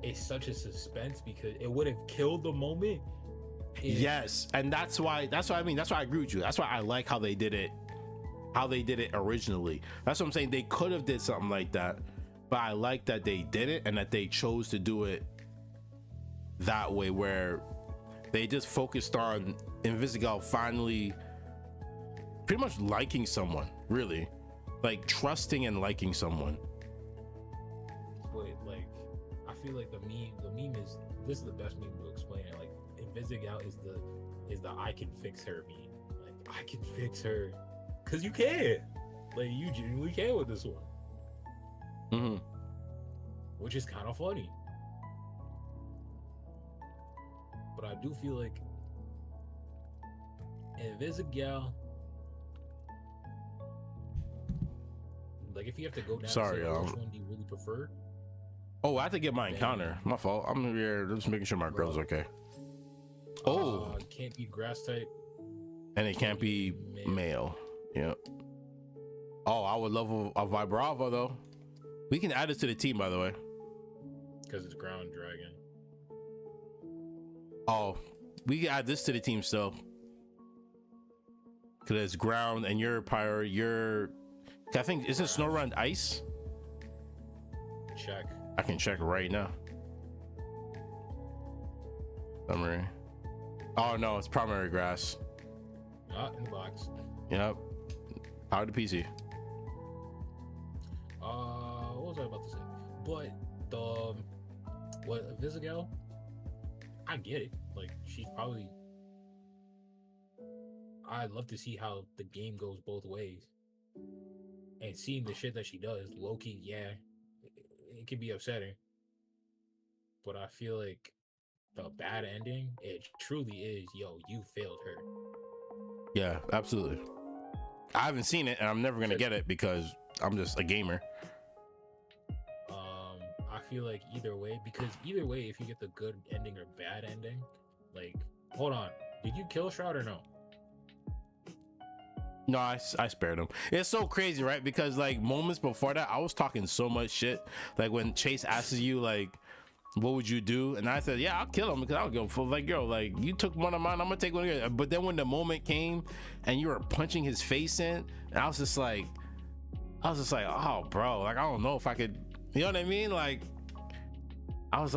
it's such a suspense, because it would have killed the moment. Yes, and that's why I mean, that's why I agree with you. That's why I like how they did it originally. That's what I'm saying. They could have did something like that, but I like that they did it and that they chose to do it that way, where they just focused on Invisigal finally pretty much liking someone, really, like trusting and liking someone. But like, I feel like the meme is, this is the best meme to explain it. Like, Invisigal is the I can fix her meme. Like, I can fix her, cause you can. Like, you genuinely can with this one. Mm-hmm. Which is kind of funny. But I do feel like Invisigal, like, if you have to go down, sorry, which one do you really prefer? Oh, I have to get my encounter. My fault. I'm here just making sure my girl's okay. Oh, it can't be grass type, and it can't be male. Yep. Oh, I would love a Vibrava though. We can add it to the team, by the way. Because it's ground dragon. Oh, we can add this to the team still. Because it's ground and your pyre, I think, is it Snorunt ice? Check. I can check right now. Summary. Oh no, it's primary grass. Not in the box. Yep. Power to PC. What was I about to say? But Invisigal, I get it. Like, she's probably, I'd love to see how the game goes both ways. And seeing the shit that she does, low-key, yeah, it can be upsetting. But I feel like the bad ending, it truly is, yo, you failed her. Yeah, absolutely. I haven't seen it, and I'm never gonna get it because I'm just a gamer. I feel like either way, because either way, if you get the good ending or bad ending, like, hold on, did you kill Shroud or no? No, I spared him. It's so crazy, right? Because like moments before that, I was talking so much shit. Like when Chase asks you like, what would you do? And I said, yeah, I'll kill him because I don't give a fuck. Like, yo, like, you took one of mine, I'm gonna take one of yours. But then when the moment came and you were punching his face in, and I was just like, oh bro, like, I don't know if I could, you know what I mean? Like, I was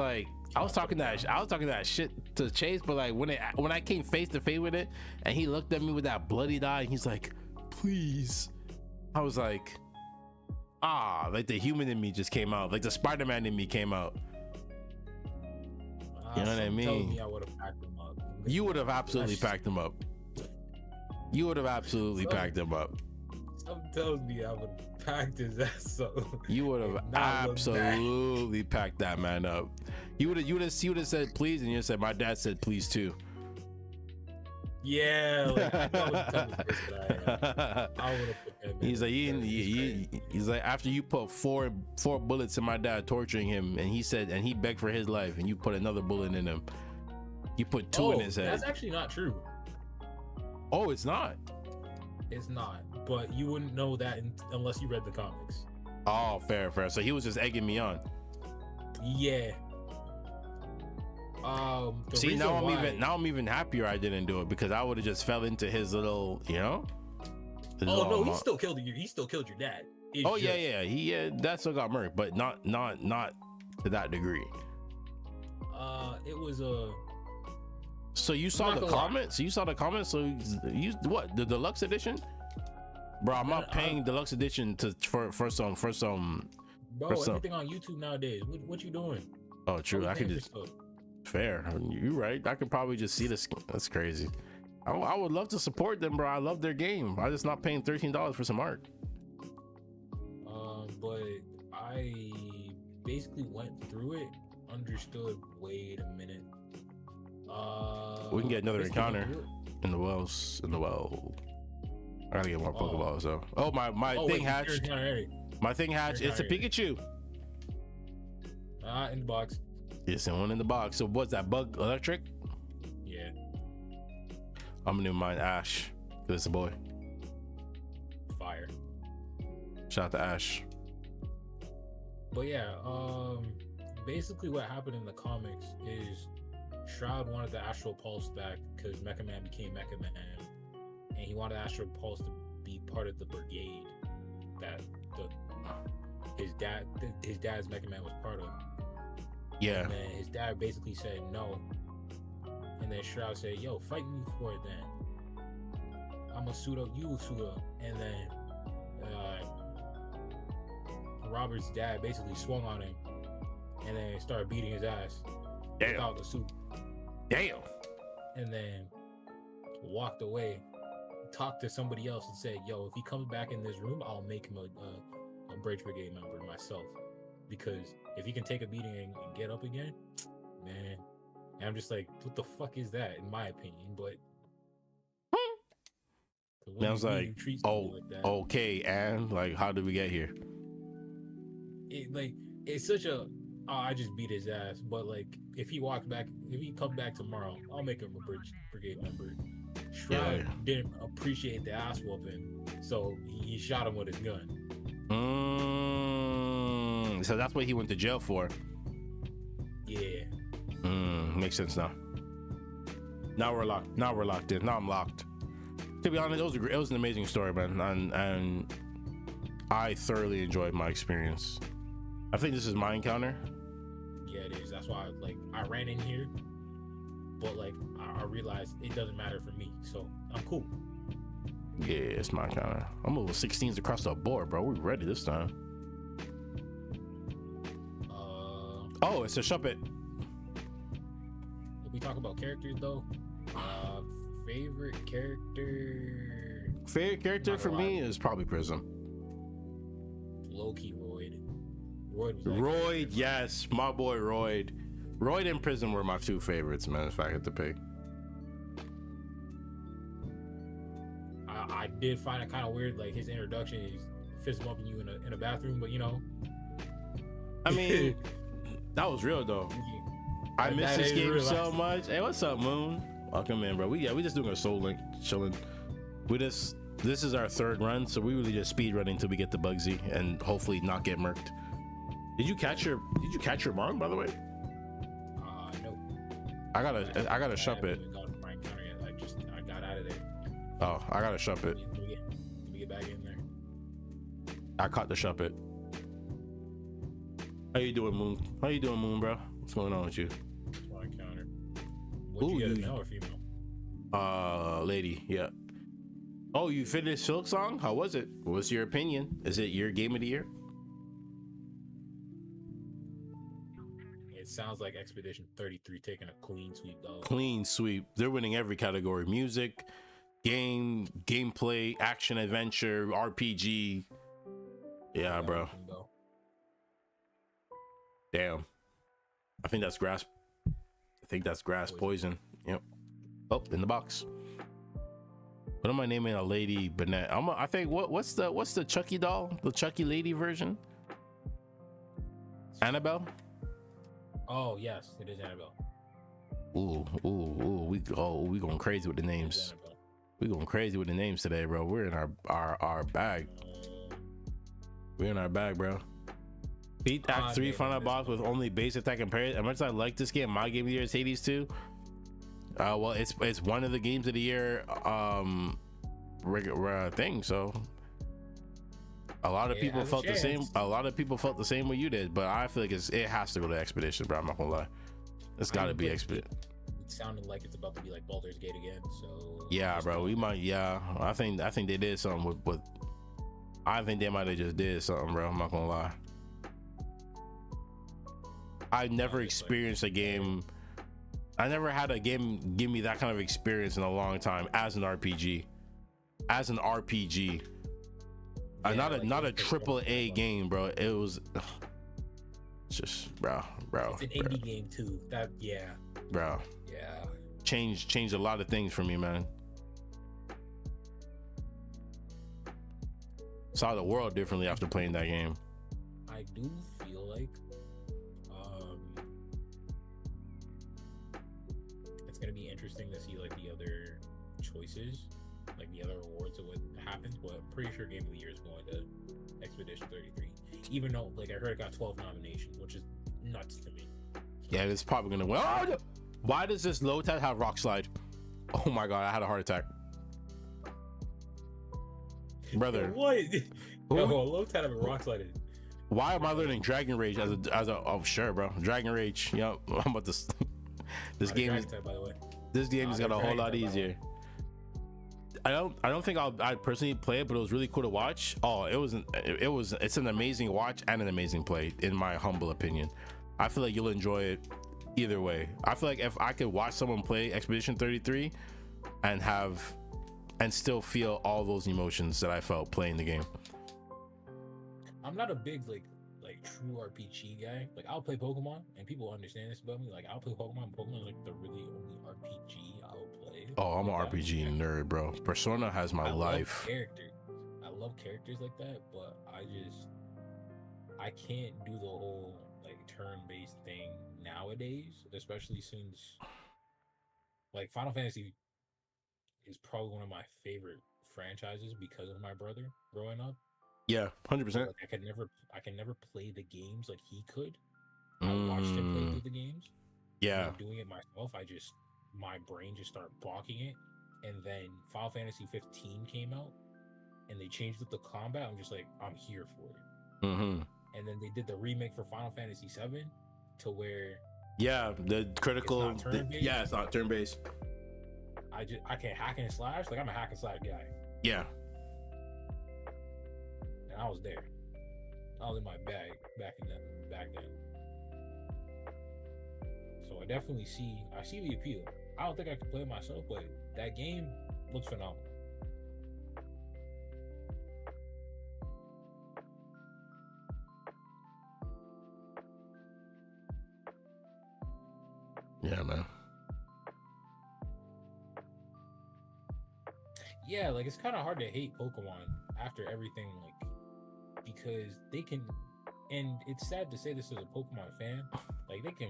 talking that shit to Chase, but like when I came face to face with it and he looked at me with that bloody eye and he's like, please, I was like, like the human in me just came out, like the Spider-Man in me came out. You know what I mean? Me I would have packed him up. You would have absolutely packed him up. You would have absolutely packed him up. Something tells me I would have packed his ass up. You would have absolutely packed that man up. You would have said please, and you said my dad said please too. Yeah, like, I know what type of person I would have put that. He's like, he's like, after you put four bullets in my dad torturing him, and he begged for his life, and you put another bullet in him. You put two in his head. That's actually not true. Oh, it's not. It's not, but you wouldn't know that unless you read the comics. Oh, fair. So he was just egging me on. Yeah. See, now I'm even happier I didn't do it, because I would have just fell into his little, you know. No, he still killed you. He still killed your dad. Yeah. That still got murked, but not to that degree. It was a. So you saw the comments? So you what, the deluxe edition? Bro, I'm not paying deluxe edition for some. Bro, everything on YouTube nowadays. What you doing? Oh, true. I could just. Fair. You're right. I could probably just see this. That's crazy. I would love to support them, bro. I love their game. I'm just not paying $13 for some art. But I basically went through it, understood. Wait a minute. We can get another encounter in the wells. I gotta get more Pokeballs though. Oh, my thing hatched. My thing hatched. It's a Pikachu. Nah, in the box. It's in one in the box. So what's that, bug electric? Yeah. I'm gonna mind Ash, cause it's a boy. Fire. Shout out to Ash. But yeah, basically what happened in the comics is Shroud wanted the Astral Pulse back because Mecha Man became Mecha Man, and he wanted Astral Pulse to be part of the brigade that his dad's Mecha Man was part of. Yeah. And then his dad basically said no, and then Shroud said, "Yo, fight me for it then. I'm gonna suit up, you will suit up." And then Robert's dad basically swung on him and then started beating his ass without the suit. Damn. And then walked away, talked to somebody else and said, "Yo, if he comes back in this room, I'll make him a Bridge Brigade member myself. Because if he can take a beating and get up again, man." And I'm just like, what the fuck is that, in my opinion? But I was like, okay, and like, how did we get here? It's such a, I just beat his ass. But like, if he comes back tomorrow, I'll make him a Bridge Brigade member. Shroud didn't appreciate the ass whooping, so he shot him with his gun. So that's what he went to jail for. Yeah. Makes sense now. Now we're locked in. Now I'm locked. To be honest, it was an amazing story, man, and I thoroughly enjoyed my experience. I think this is my encounter. Yeah, it is. That's why I ran in here, but like I realized it doesn't matter for me, so I'm cool. Yeah, it's my encounter. I'm over 16s across the board, bro. We're ready this time. Oh, it's a Shuppet. If we talk about characters though, favorite character for me is probably Prism. Low-key Royd. Royd, yes, my boy Royd. Royd and Prism were my two favorites, man, if I had to pick. I did find it kind of weird, like his introduction is fist bumping you in a bathroom, but you know. I mean, that was real though. I miss this game so much. Hey, what's up, Moon? Welcome in, bro. We just doing a soul link, chilling. This is our third run, so we really just speed running until we get the Bugsy and hopefully not get murked. Did you catch your mark, by the way? No. I gotta shop it. I got out of there. Oh, I gotta shop it. Let me get back in there. I caught the shop it. How you doing, Moon, bro? What's going on with you? What you get, a male or female? Lady, yeah. Oh, you finished Silk Song? How was it? What's your opinion? Is it your game of the year? It sounds like Expedition 33 taking a clean sweep, though. Clean sweep. They're winning every category: music, game, gameplay, action, adventure, RPG. Yeah, bro. Damn. I think that's grass. Poison. Yep. Oh, in the box. What am I naming a lady Banette? I think what's the Chucky doll? The Chucky lady version? Annabelle? Oh yes, it is Annabelle. Ooh. We going crazy with the names. We going crazy with the names today, bro. We're in our bag. We're in our bag, bro. Beat Act 3 final boss with only base attack and parry. As much as I like this game, my game of the year is Hades 2. Well, it's one of the games of the year thing. So a lot of people felt the same. A lot of people felt the same way you did, but I feel like it has to go to Expedition, bro. I'm not gonna lie. It's got to be Expedition. It sounded like it's about to be like Baldur's Gate again. So yeah, bro. We might. Yeah, I think they did something with. I think they might have just did something, bro. I'm not gonna lie. I never experienced a game. I never had a game give me that kind of experience in a long time as an RPG. Not a triple A game, bro. It was just bro. It's an indie game too. Bro. Yeah. Changed a lot of things for me, man. Saw the world differently after playing that game. I do feel like interesting to see like the other choices, like the other awards of what happens. But I'm pretty sure Game of the Year is going to Expedition 33, even though like I heard it got 12 nominations, which is nuts to me. Yeah, it's probably gonna win. Oh, why does this low tide have rock slide? Oh my god, I had a heart attack, brother. What? Yo, low tide of a rock slide. Why am I learning Dragon Rage as a oh sure, bro, Dragon Rage. Yep, I'm about to. This game is, type, by the way. This game is got a whole lot easier. I don't think I'd personally play it, but it was really cool to watch. Oh, it's an amazing watch and an amazing play, in my humble opinion. I feel like you'll enjoy it either way. I feel like if I could watch someone play Expedition 33 and still feel all those emotions that I felt playing the game. I'm not a big like true RPG guy. Like I'll play Pokemon, and people understand this about me. Like I'll play Pokemon. Pokemon is like the really only RPG I'll play. Oh, I'm an RPG nerd, bro. Persona has my life. I love characters like that, but I can't do the whole like turn-based thing nowadays, especially since like Final Fantasy is probably one of my favorite franchises because of my brother growing up. Yeah, 100%. Like I can never play the games like he could. I watched him play through the games. Yeah. Doing it myself, my brain just started blocking it. And then Final Fantasy 15 came out, and they changed up the combat. I'm just like, I'm here for it. And then they did the remake for Final Fantasy 7 to where the critical it's not turn-based. It's not turn-based. I can hack and slash. Like I'm a hack and slash guy. Yeah. And I was there. I was in my bag back then. So I definitely see the appeal. I don't think I can play it myself, but that game looks phenomenal. Yeah, man. Yeah, like it's kind of hard to hate Pokemon after everything, like because they can, and it's sad to say this as a Pokemon fan, like they can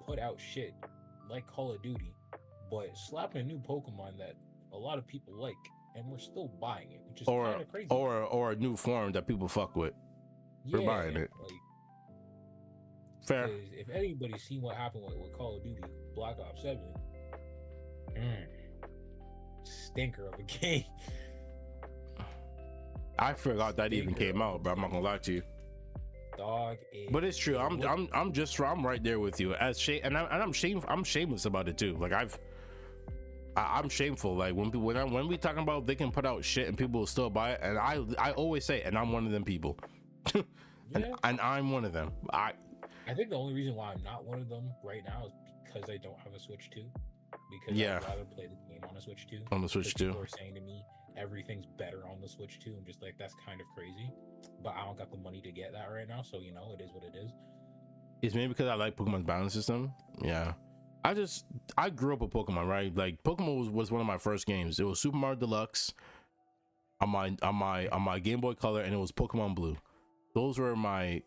put out shit like Call of Duty, but slap a new Pokemon that a lot of people like, and we're still buying it, which is kind of crazy. Or a new form that people fuck with. We're buying it. Like, fair. If anybody's seen what happened with Call of Duty Black Ops 7, stinker of a game. I forgot that even came out, but I'm not gonna lie to you. Dog. But it's true. I'm right there with you. I'm shameless about it too. Like I'm shameful. Like when we talking about they can put out shit and people will still buy it, and I always say, and I'm one of them people. and I'm one of them. I think the only reason why I'm not one of them right now is because I don't have a Switch 2. Because I'd rather play the game on a Switch 2. On the Switch 2. People are saying to me everything's better on the Switch 2. I'm just like, that's kind of crazy. But I don't got the money to get that right now, so you know, it is what it is. It's maybe because I like Pokemon's balance system. Yeah. I grew up with Pokemon, right? Like Pokemon was one of my first games. It was Super Mario Deluxe on my Game Boy Color, and it was Pokemon Blue. Those were my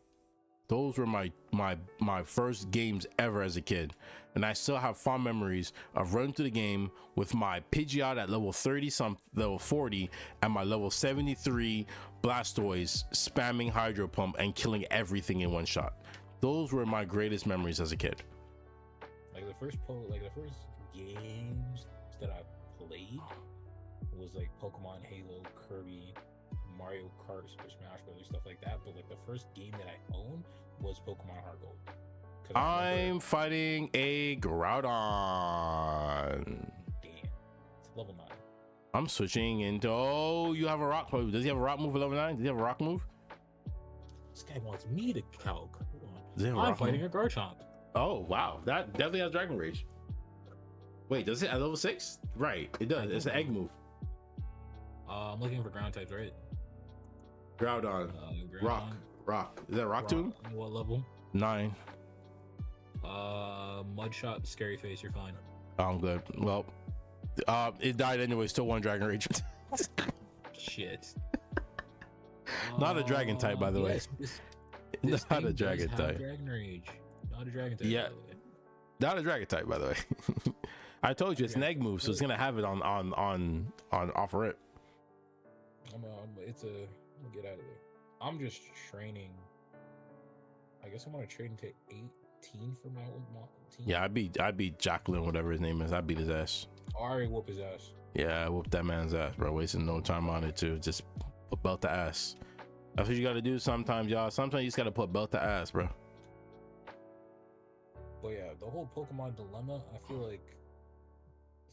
first games ever as a kid, and I still have fond memories of running through the game with my Pidgeot at level 40, and my level 73 Blastoise spamming Hydro Pump and killing everything in one shot. Those were my greatest memories as a kid. Like the first games that I played was like Pokemon, Halo, Kirby, Mario Kart, Super Smash Brothers, stuff like that. But like the first game that I owned was Pokemon Heart Gold. I'm fighting a Groudon. Damn, it's level 9. I'm switching into. Oh, you have a rock move. Does he have a rock move at level 9? Does he have a rock move? This guy wants me to calc. I'm fighting a Garchomp. Oh wow, that definitely has Dragon Rage. Wait, does it at level 6? Right, it does. It's an egg move. I'm looking for ground types, right? Groudon. Rock. Is that rock to him? What level? 9. Mudshot, Scary Face, you're fine. Oh, I'm good. Well, it died anyway. Still one Dragon Rage. Shit. Not a dragon type, by the way. This not a dragon type. Dragon Rage. Not a dragon type. Yeah. Not a dragon type, by the way. I told you it's an egg move, so it's gonna have it on off rip. I'm gonna get out of there. I'm just training. I guess I'm gonna trade into 18 for my team. Yeah, I'd be Jacqueline, whatever his name is. I'd beat his ass. I already whoop his ass. Yeah, I whooped that man's ass, bro. Wasting no time on it too. Just put belt to ass. That's what you gotta do sometimes, y'all. Sometimes you just gotta put belt to ass, bro. But yeah, the whole Pokemon dilemma, I feel like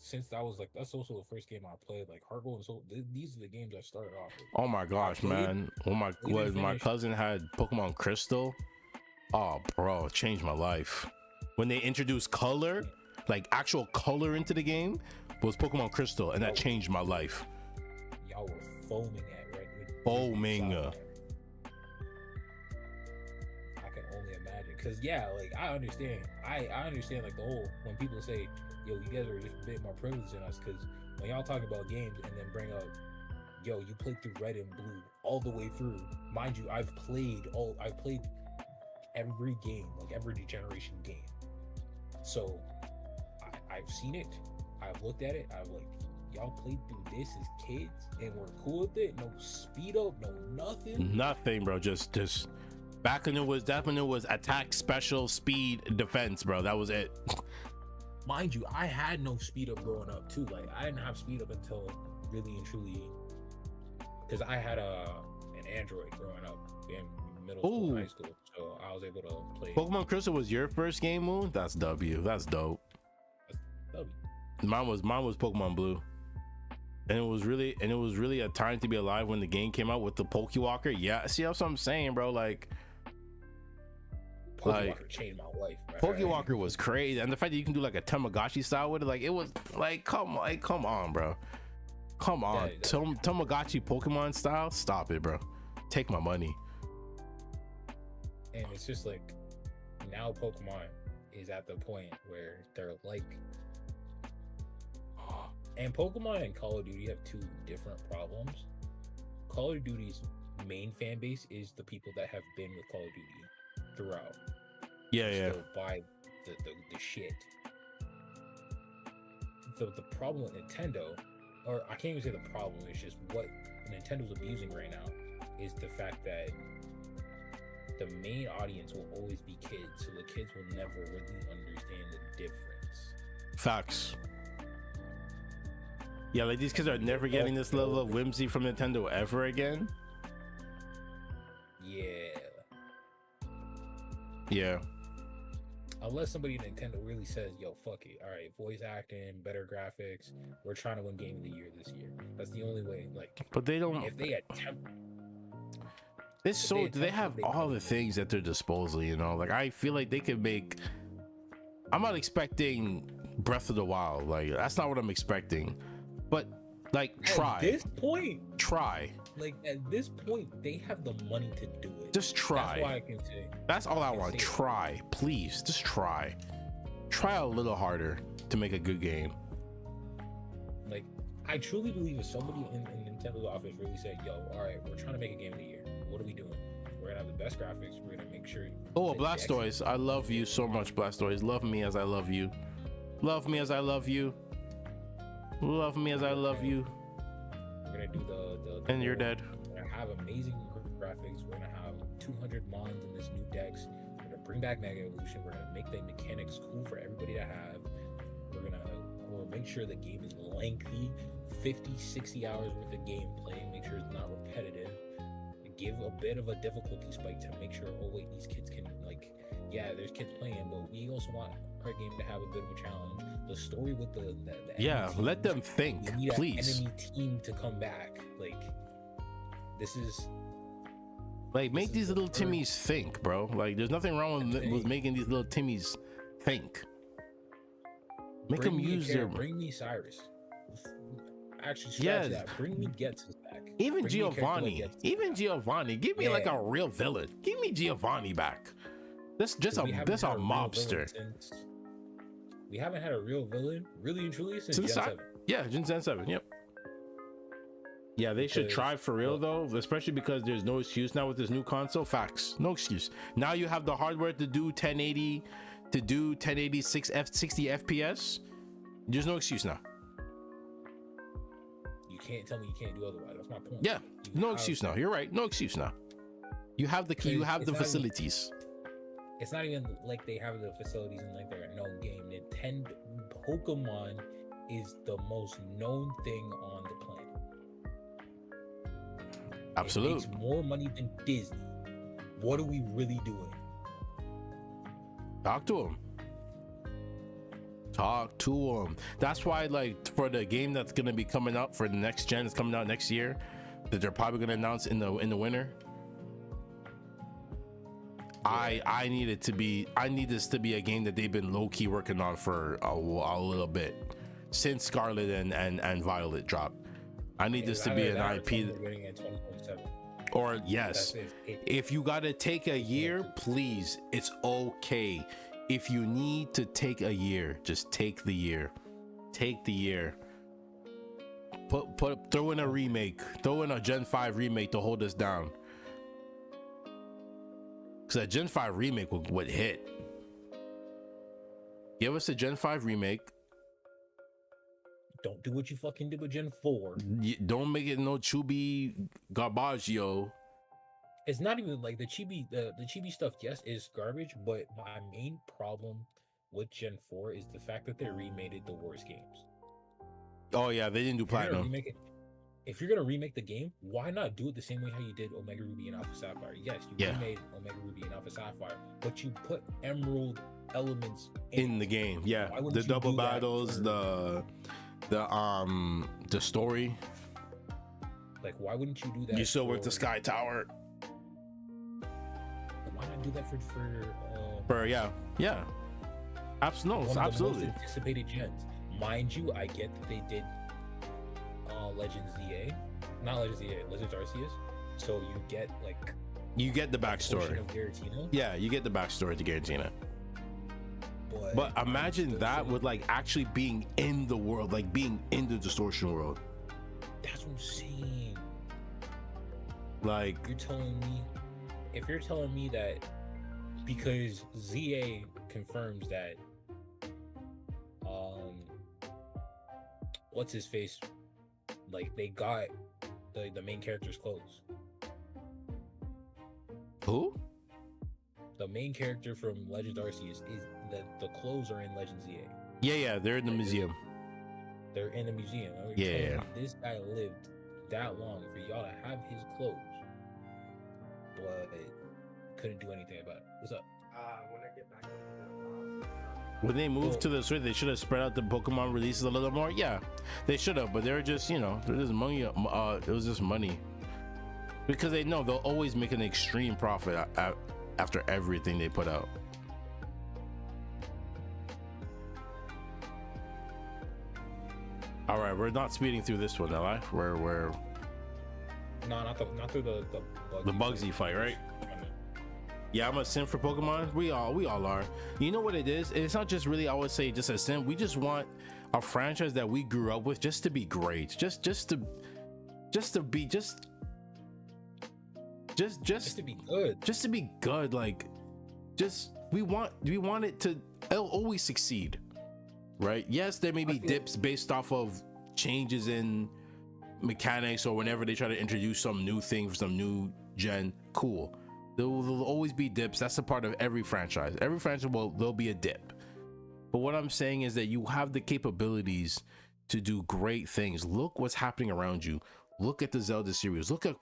since that's also the first game I played, like Heart Gold and Soul, these are the games I started off with. Oh my gosh, man. Oh my god, my cousin had Pokemon Crystal. Oh bro, it changed my life. When they introduced color, like actual color into the game, was Pokemon Crystal, and that changed my life. Y'all were foaming at right? Foaming. I can only imagine, cause yeah, like I understand like the whole when people say, yo, you guys are just a bit more privileged than us, because when y'all talk about games and then bring up, yo, you played through Red and Blue all the way through. Mind you, I've played every game, like every generation game. So I've seen it, I've looked at it, I've like, y'all played through this as kids and we're cool with it. No speed up, no nothing, bro. Just back when it was attack, special, speed, defense, bro. That was it. Mind you, I had no speed up growing up too. Like I didn't have speed up until really and truly, because I had an Android growing up in middle school and high school, so I was able to play. Pokemon Crystal was your first game, Moon? That's W. That's dope. That's W. Mine was Pokemon Blue, and it was really a time to be alive when the game came out with the Pokewalker. Yeah, see, that's what I'm saying, bro. Like Pokewalker changed my life, bro. Pokewalker was crazy, and the fact that you can do like a Tamagotchi style with it, like it was like, come on, bro. Come on, Tamagotchi Pokemon style. Stop it, bro. Take my money. And it's just like now Pokemon is at the point where they're like, and Pokemon and Call of Duty have two different problems. Call of Duty's main fan base is the people that have been with Call of Duty throughout. Yeah. Still buy the shit. The problem with Nintendo, or I can't even say the problem, it's just what Nintendo's abusing right now, is the fact that the main audience will always be kids, so the kids will never really understand the difference. Facts. Yeah, like these kids are never getting this level of whimsy from Nintendo ever again. Yeah. Unless somebody at Nintendo really says, yo, fuck it. All right, voice acting, better graphics. We're trying to win Game of the Year this year. That's the only way. Like, but they don't. If they attempt. They have all the things at their disposal, you know. Like I feel like they could make. I'm not expecting Breath of the Wild. Like that's not what I'm expecting. But like, try. At this point, try. Like at this point, they have the money to do it. Just try. That's why I can say. That's all I want. Try, please. Just try. Try a little harder to make a good game. Like I truly believe if somebody in Nintendo's office really said, "Yo, all right, we're trying to make a game of the year. What are we doing? We're gonna have the best graphics. We're gonna make sure." Oh, Blastoise! I love you so much, Blastoise. Love me as I love you. Love me as I love you. Love me as I love you. We're gonna do the and you're dead. We're gonna have amazing graphics. We're gonna have 200 mons in this new dex. We're gonna bring back Mega Evolution. We're gonna make the mechanics cool for everybody to have. We'll make sure the game is lengthy, 50, 60 hours worth of gameplay. Make sure it's not repetitive. Give a bit of a difficulty spike to make sure, oh wait, these kids can, like, yeah, there's kids playing, but we also want our game to have a bit of a challenge. The story with the yeah, teams, let them think, we need please. An enemy team to come back. Like, this is like, make these little Timmies think, bro. Like, there's nothing wrong with making these little Timmies think. Make them use their. Bring me Cyrus. Actually, scratch that. Bring me Ghetsis back. Even Giovanni. Give me like a real villain. Give me Giovanni back. This a mobster. We haven't had a real villain, really and truly, since Gen 7. Yeah, Gen 7. Yep. Yeah, they should try for real though, especially because there's no excuse now with this new console. Facts, no excuse. Now you have the hardware to do 1080, 60 FPS. There's no excuse now. You can't tell me you can't do otherwise. That's my point. Yeah, no excuse now. You're right. No excuse now. You have the key. You have the facilities. It's not even like they have the facilities in like their known game. Nintendo Pokemon is the most known thing on the planet. Absolutely. It makes more money than Disney. What are we really doing? Talk to him. Talk to him. That's why, like, for the game that's gonna be coming out for the next gen, it's coming out next year, that they're probably gonna announce in the winter. Yeah. I need this to be a game that they've been low-key working on for a little bit since Scarlet and Violet dropped. I need this to be an IP. Or yes, if you gotta take a year, please, it's okay. If you need to take a year, just take the year. Take the year. Throw in a remake. Throw in a Gen 5 remake to hold us down. Because a Gen 5 remake would hit. Give us a Gen 5 remake. Don't do what you fucking did with Gen 4. Don't make it no chibi garbaggio. It's not even like the chibi stuff, yes, is garbage, but my main problem with Gen 4 is the fact that they remade it the worst games. Oh yeah, they didn't do Platinum. If you're gonna remake the game, why not do it the same way how you did Omega Ruby and Alpha Sapphire? Yes, you remade Omega Ruby and Alpha Sapphire, but you put Emerald elements in the game. Yeah, the double battles, the story. Like, why wouldn't you do that? You still work the Sky Tower. Why not do that for absolutely most anticipated gens? Mind you, I get that they did Legends ZA, not Legends ZA, Legends Arceus. So you get the backstory of Giratina. Yeah, you get the bastory to Giratina. But imagine that with like actually being in the world, like being in the distortion world. That's what I'm saying. Like, if you're telling me that because ZA confirms that what's his face, like they got the main character's clothes. Who? The main character from Legends Arceus is the clothes are in Legends ZA. Yeah, they're in the museum. They're in the museum. I mean, yeah. This guy lived that long for y'all to have his clothes, but couldn't do anything about it. What's up? When I get back. When they moved to the Switch, they should have spread out the Pokemon releases a little more. Yeah, they should have, but they were just, there's money. It was just money, because they know they'll always make an extreme profit after everything they put out. All right, we're not speeding through this one, am I? We're no, not through the Bugsy fight, right? Yeah, I'm a simp for Pokemon. We all are. You know what it is? It's not just really, I would say, just a simp. We just want a franchise that we grew up with just to be great. Just to be good. Just to be good. Like, we want it to, it'll always succeed. Right? Yes, there may be dips based off of changes in mechanics or whenever they try to introduce some new thing for some new gen. Cool. There'll always be dips. That's a part of every franchise. Every franchise there'll be a dip. But what I'm saying is that you have the capabilities to do great things. Look what's happening around you. Look at the Zelda series. Look at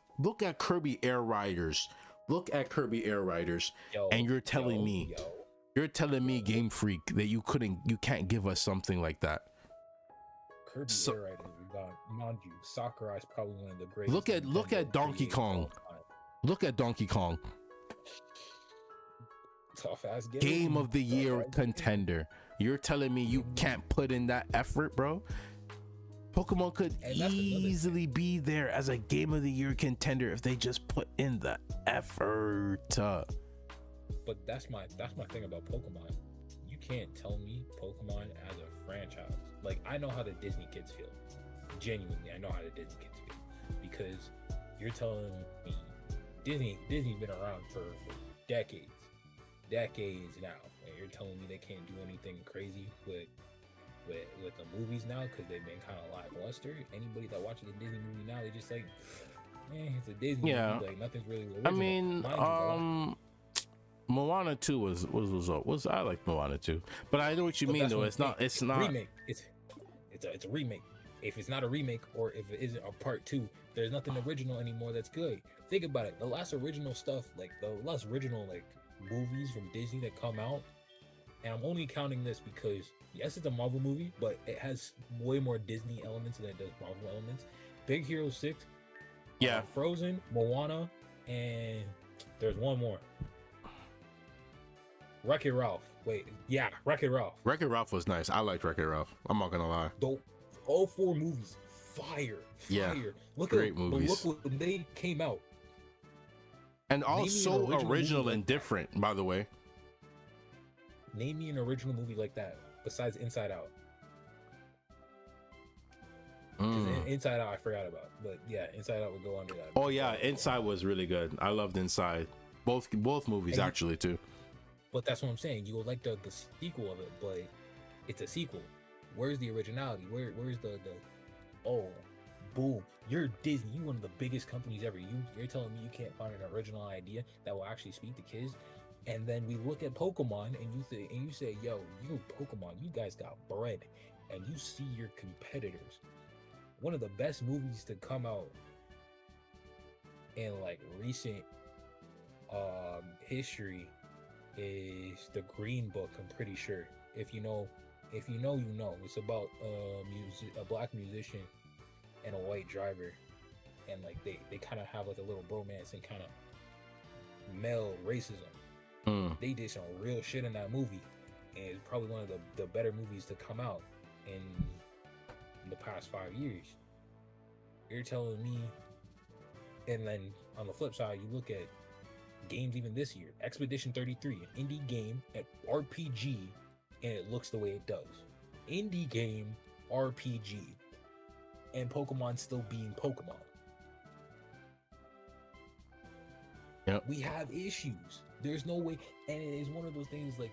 Kirby Air Riders. Look at Kirby Air Riders. And you're telling me, Game Freak, that you can't give us something like that. Kirby Air Riders, mind you, Sakurai is probably one of the greatest. Look at Donkey Kong. Look at Donkey Kong. Tough ass game of the year contender. You're telling me you can't put in that effort, bro? Pokemon could easily be there as a game of the year contender if they just put in the effort. But that's my thing about Pokemon. You can't tell me Pokemon as a franchise. Like, I know how the Disney kids feel. Genuinely, I know how the Disney kids feel, because you're telling me Disney's been around for decades now, and you're telling me they can't do anything crazy with with the movies now because they've been kind of lackluster. Anybody that watches a Disney movie now, they just like, it's a Disney movie. Like nothing's really original. I mean, Moana 2 was I like Moana 2, but I know what you mean though. It's not remake. It's a remake. If it's not a remake or if it isn't a part 2, there's nothing original anymore that's good. Think about it. The last original stuff, like the last original like movies from Disney that come out, and I'm only counting this because yes, it's a Marvel movie, but it has way more Disney elements than it does Marvel elements. Big Hero 6, Frozen, Moana, and there's one more. Wreck-It Ralph. Wreck-It Ralph. Wreck-It Ralph was nice. I liked Wreck-It Ralph. I'm not gonna lie. Dope. All 4 movies, fire. Yeah, great movies. Look when they came out. And also original and different, by the way. Name me an original movie like that besides Inside Out. Inside Out I forgot about, but yeah, Inside Out would go under that. Oh yeah, Inside was really good. I loved Inside. Both movies actually too. But that's what I'm saying. You would like the sequel of it, but it's a sequel. Where's the originality? Where's the boom? You're Disney. You're one of the biggest companies ever. You're telling me you can't find an original idea that will actually speak to kids? And then we look at Pokemon and you say, yo, you Pokemon, you guys got bread, and you see your competitors. One of the best movies to come out in like recent history is The Green Book. I'm pretty sure. If you know, you know. It's about a black musician and a white driver, and like they kind of have like a little bromance and kind of male racism. They did some real shit in that movie, and it's probably one of the better movies to come out in the past 5 years. You're telling me, and then on the flip side, you look at games even this year. Expedition 33, an indie game at RPG, and it looks the way it does. Indie game, RPG, and Pokemon still being Pokemon. Yep. We have issues. There's no way, and it is one of those things like,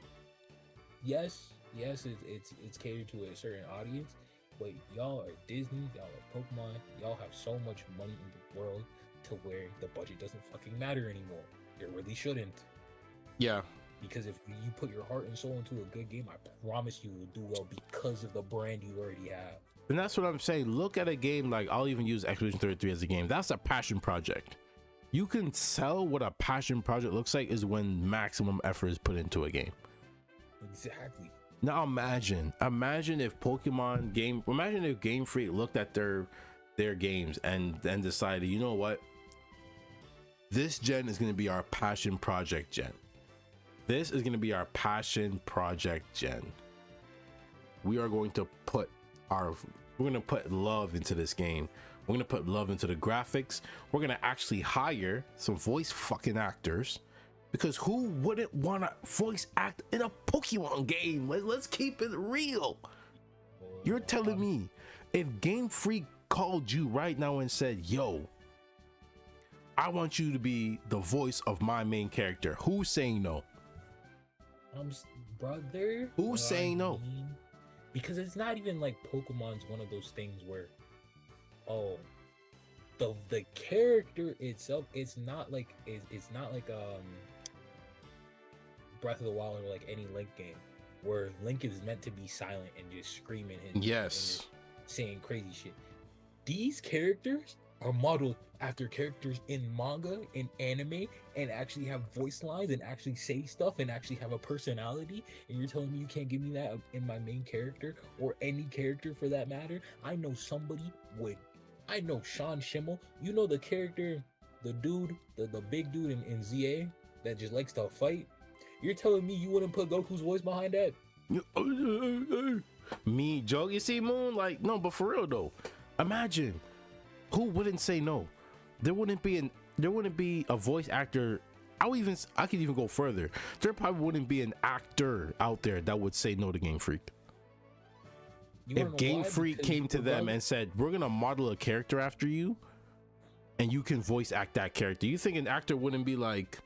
yes, it's catered to a certain audience, but y'all are Disney, y'all are Pokemon, y'all have so much money in the world to where the budget doesn't fucking matter anymore. It really shouldn't. Yeah. Because if you put your heart and soul into a good game, I promise you will do well because of the brand you already have. And that's what I'm saying. Look at a game like, I'll even use Expedition 33 as a game. That's a passion project. You can tell what a passion project looks like is when maximum effort is put into a game. Exactly. Now imagine if imagine if Game Freak looked at their games and then decided, you know what? This gen is going to be our passion project gen. This is going to be our passion project gen. We are going to put love into this game. We're going to put love into the graphics. We're going to actually hire some voice fucking actors, because who wouldn't want to voice act in a Pokemon game? Let's keep it real. You're telling me if Game Freak called you right now and said, yo, I want you to be the voice of my main character, who's saying no? Brother, who's saying no? Because it's not even like Pokemon's one of those things where, the character itself, it's not like Breath of the Wild or like any Link game where Link is meant to be silent and just screaming and just saying crazy shit. These characters are modeled after characters in manga and anime and actually have voice lines and actually say stuff and actually have a personality, and you're telling me you can't give me that in my main character or any character for that matter? I know somebody would. I know Sean Schimmel. You know the character, the dude, the big dude in ZA that just likes to fight? You're telling me you wouldn't put Goku's voice behind that? Me, Joe, you see, Moon? Like, no, but for real though, imagine who wouldn't say no. There wouldn't be a voice actor. I could even go further. There probably wouldn't be an actor out there that would say no to Game Freak. If Game Freak came to them and said, we're gonna model a character after you and you can voice act that character, you think an actor wouldn't be like,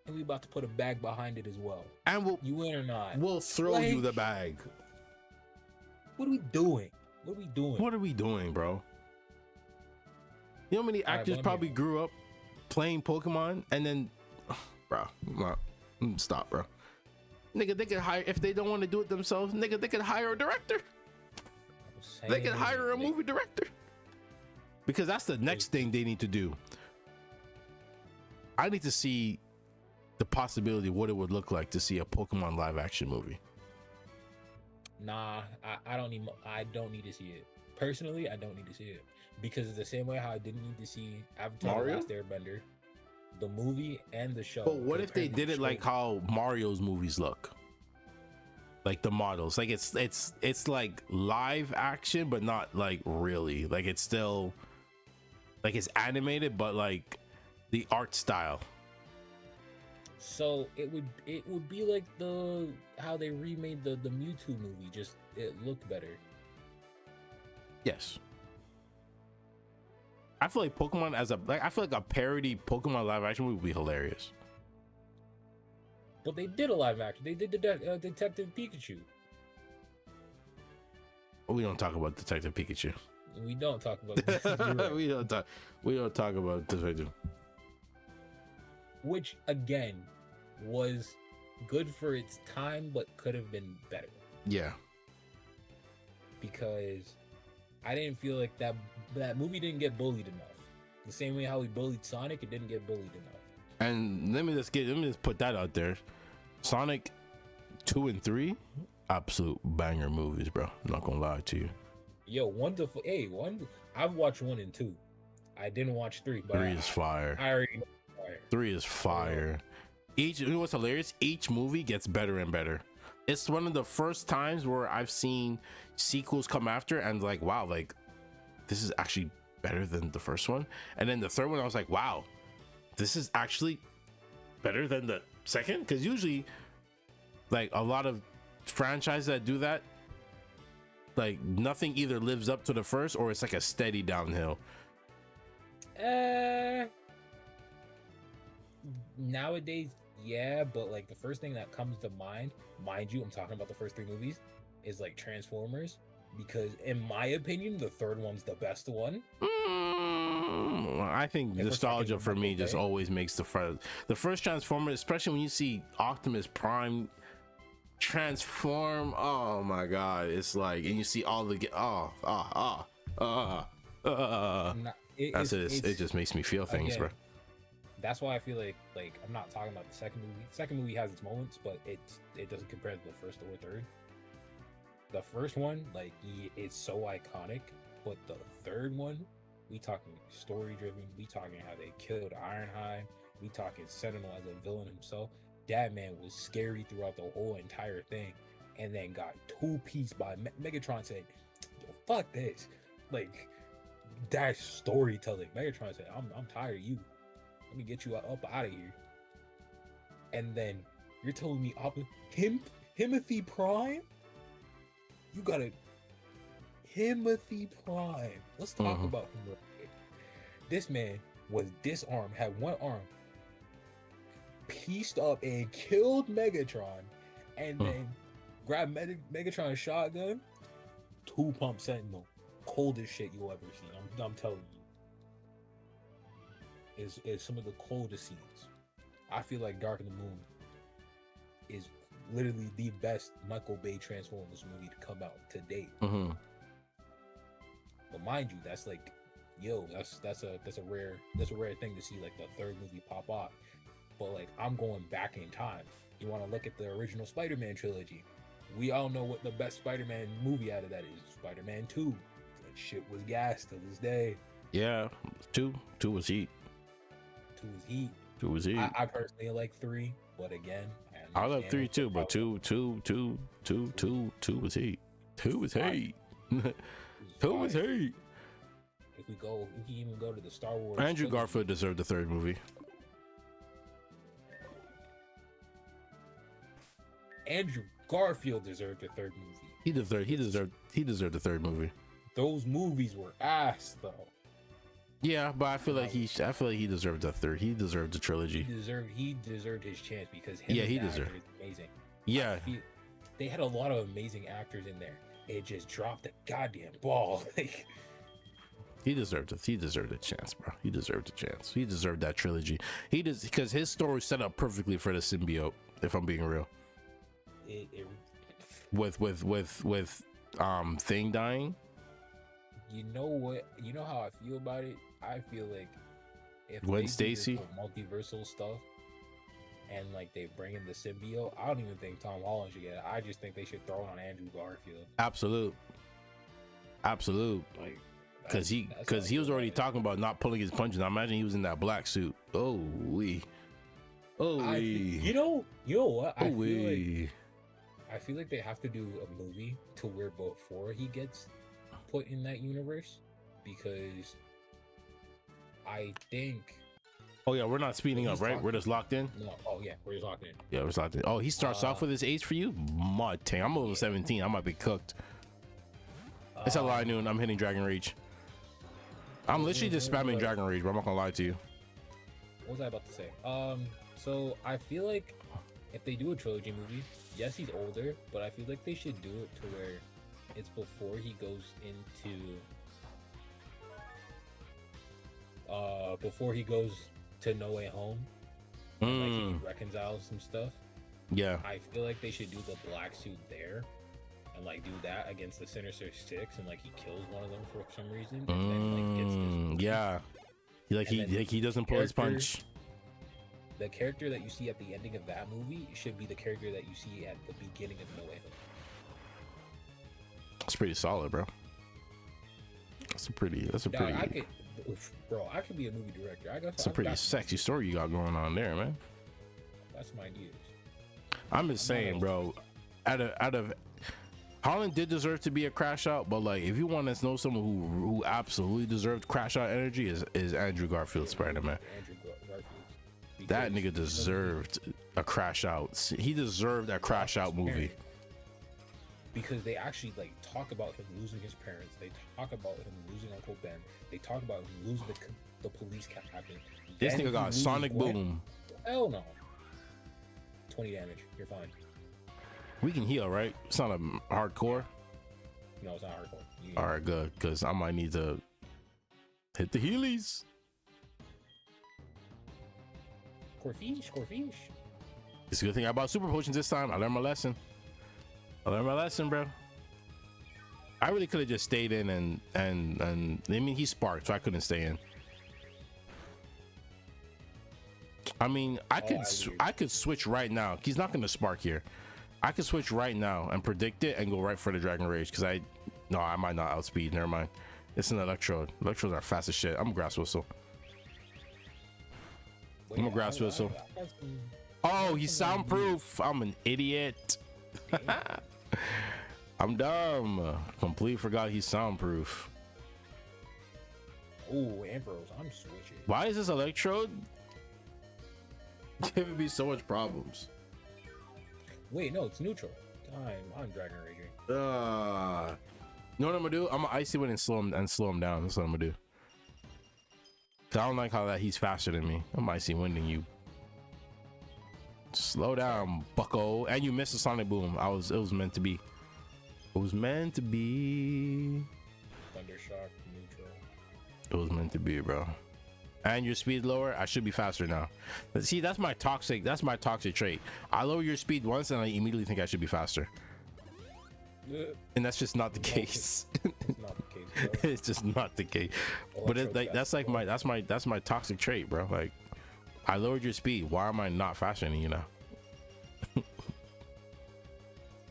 and we about to put a bag behind it as well, and you in or not, we'll throw you the bag. What are we doing? What are we doing? What are we doing, bro? You know how many actors probably grew up playing Pokemon and then, bro, stop, bro. Nigga, they could hire, if they don't want to do it themselves, nigga, they could hire a director. They could hire a movie director. Because that's the next thing they need to do. I need to see the possibility of what it would look like to see a Pokemon live action movie. Nah, I don't need to see it. Personally, I don't need to see it. Because it's the same way how I didn't need to see Avatar: The Last Airbender, the movie and the show. But what if they did it like how Mario's movies look? Like the models. Like it's like live action, but not like really. Like it's still like it's animated, but like the art style. So it would be like how they remade the Mewtwo movie, just it looked better. Yes. I feel like Pokemon I feel like a parody Pokemon live action movie would be hilarious. But they did a live action. They did Detective Pikachu. We don't talk about Detective Pikachu. We don't talk about right. we don't talk about Detective. Which again was good for its time, but could have been better. Yeah. Because I didn't feel like that movie didn't get bullied enough. The same way how we bullied Sonic, it didn't get bullied enough. And let me just put that out there. Sonic 2 and 3, absolute banger movies, bro. I'm not gonna lie to you. Yo, I've watched 1 and 2. I didn't watch 3, but 3 is fire. I already know fire. 3 is fire. You know what's hilarious? Each movie gets better and better. It's one of the first times where I've seen sequels come after and like, wow, like this is actually better than the first one. And then the third one, I was like, wow, this is actually better than the second. Because usually, like a lot of franchises that do that, like nothing either lives up to the first or it's like a steady downhill. Nowadays, yeah, but like the first thing that comes to mind you, I'm talking about the first 3 movies, is like Transformers, because in my opinion, the third one's the best one. I think nostalgia for me just always makes the first Transformers, especially when you see Optimus Prime transform. Oh my god, it's like, and you see all the it just makes me feel things, again, bro. That's why I feel like I'm not talking about the second movie. The second movie has its moments, but it doesn't compare to the first or third. The first one, like, it's so iconic, but the third one, we talking story driven. We talking how they killed Ironhide. We talking Sentinel as a villain himself. That man was scary throughout the whole entire thing, and then got 2-pieced by Megatron. Said, "Yo, fuck this!" Like, that storytelling. Megatron said, "I'm tired of you. Let me get you up out of here." And then you're telling me Timothy Prime? You got a Timothy Prime. Let's talk about him real quick. This man was disarmed, had one arm, pieced up and killed Megatron, and then grabbed Megatron's shotgun, 2-pump Sentinel. Coldest shit you'll ever see. I'm telling you. Is some of the coldest scenes. I feel like Dark of the Moon is literally the best Michael Bay Transformers movie to come out to date. But mind you, that's like, that's a rare thing to see, like the third movie pop off. But like, I'm going back in time. You want to look at the original Spider-Man trilogy? We all know what the best Spider-Man movie out of that is. Spider-Man 2. That shit was gas to this day. Yeah, 2 was heat. 2 was heat. 2 was heat. I personally like 3, but again, I love 3 too, but 2 was heat. 2 was heat. 2 was heat. If we can even go to the Star Wars. Andrew Garfield deserved the third movie. Andrew Garfield deserved the third movie. He deserved the third movie. Those movies were ass though. Yeah, but I feel like he deserved the third. He deserved the trilogy. He deserved his chance because he deserved. Amazing. Yeah, they had a lot of amazing actors in there. it just dropped the goddamn ball. Like, he deserved it. He deserved a chance, bro. He deserved a chance. He deserved that trilogy. He does, because his story set up perfectly for the symbiote. If I'm being real, with Thing dying. You know what? You know how I feel about it. I feel like if Gwen Stacy multiversal stuff, and like they bring in the symbiote, I don't even think Tom Holland should get it. I just think they should throw it on Andrew Garfield. Absolute. Like, because he was already talking about not pulling his punches. I imagine he was in that black suit. You know what? I feel like they have to do a movie to where before he gets put in that universe, because I think. Oh yeah, we're not speeding up, right? We're just locked in. No. Oh yeah, we're just locked in. Yeah, we're locked in. Oh, he starts off with his ace for you. I'm over 17. I might be cooked. It's a lie noon. I'm hitting Dragon Rage. I'm literally just spamming Dragon Rage, but I'm not gonna lie to you. What was I about to say? So I feel like if they do a trilogy movie, yes, he's older, but I feel like they should do it to where it's before he goes to No Way Home. And, like, he reconciles some stuff. Yeah. I feel like they should do the black suit there. And like do that against the Sinister Six, and like he kills one of them for some reason, and then like gets this. He doesn't pull his punch. The character that you see at the ending of that movie should be the character that you see at the beginning of No Way Home. That's pretty solid, bro. That's a pretty. I could be a movie director. It's a pretty sexy story you got going on there, man. That's my ideas. I'm just saying, bro. Out of Holland did deserve to be a crash out, but like if you want to know someone who absolutely deserved crash out energy is Andrew Garfield Spider-Man. That nigga deserved a crash out. He deserved a crash out movie. Because they actually like talk about him losing his parents. They talk about him losing Uncle Ben. They talk about him losing the police captain. This nigga got Sonic Boom. Hell no. 20 damage. You're fine. We can heal, right? It's not a hardcore. No, it's not hardcore. All right, good, because I might need to hit the healies. Corfish. It's a good thing I bought super potions this time. I learned my lesson, bro. I really could have just stayed in and I mean he sparked, so I couldn't stay in. I mean, I could switch right now. He's not gonna spark here. I could switch right now and predict it and go right for the Dragon Rage, because I might not outspeed. Never mind. It's an Electrode. Electrodes are fast as shit. I'm a Grass Whistle. Oh, he's soundproof. I'm an idiot. I'm dumb. Completely forgot he's soundproof. Oh, Ambrose, I'm switching. Why is this Electrode giving me so much problems? Wait, no, it's neutral. I'm Dragon Raging. You know what I'm gonna do? I'm gonna Icy Wind and slow him down. That's what I'm gonna do. Cause I don't like how that he's faster than me. I'm Icy Winding you. Slow down, bucko. And you missed the Sonic Boom. It was meant to be. It was meant to be. Thundershock, neutral. It was meant to be, bro. And your speed lower, I should be faster now. See, that's my toxic trait. I lower your speed once and I immediately think I should be faster. And that's just not the case. It's not the case, bro. It's just not the case. But it's like that's my toxic trait, bro. Like, I lowered your speed. Why am I not faster than you now?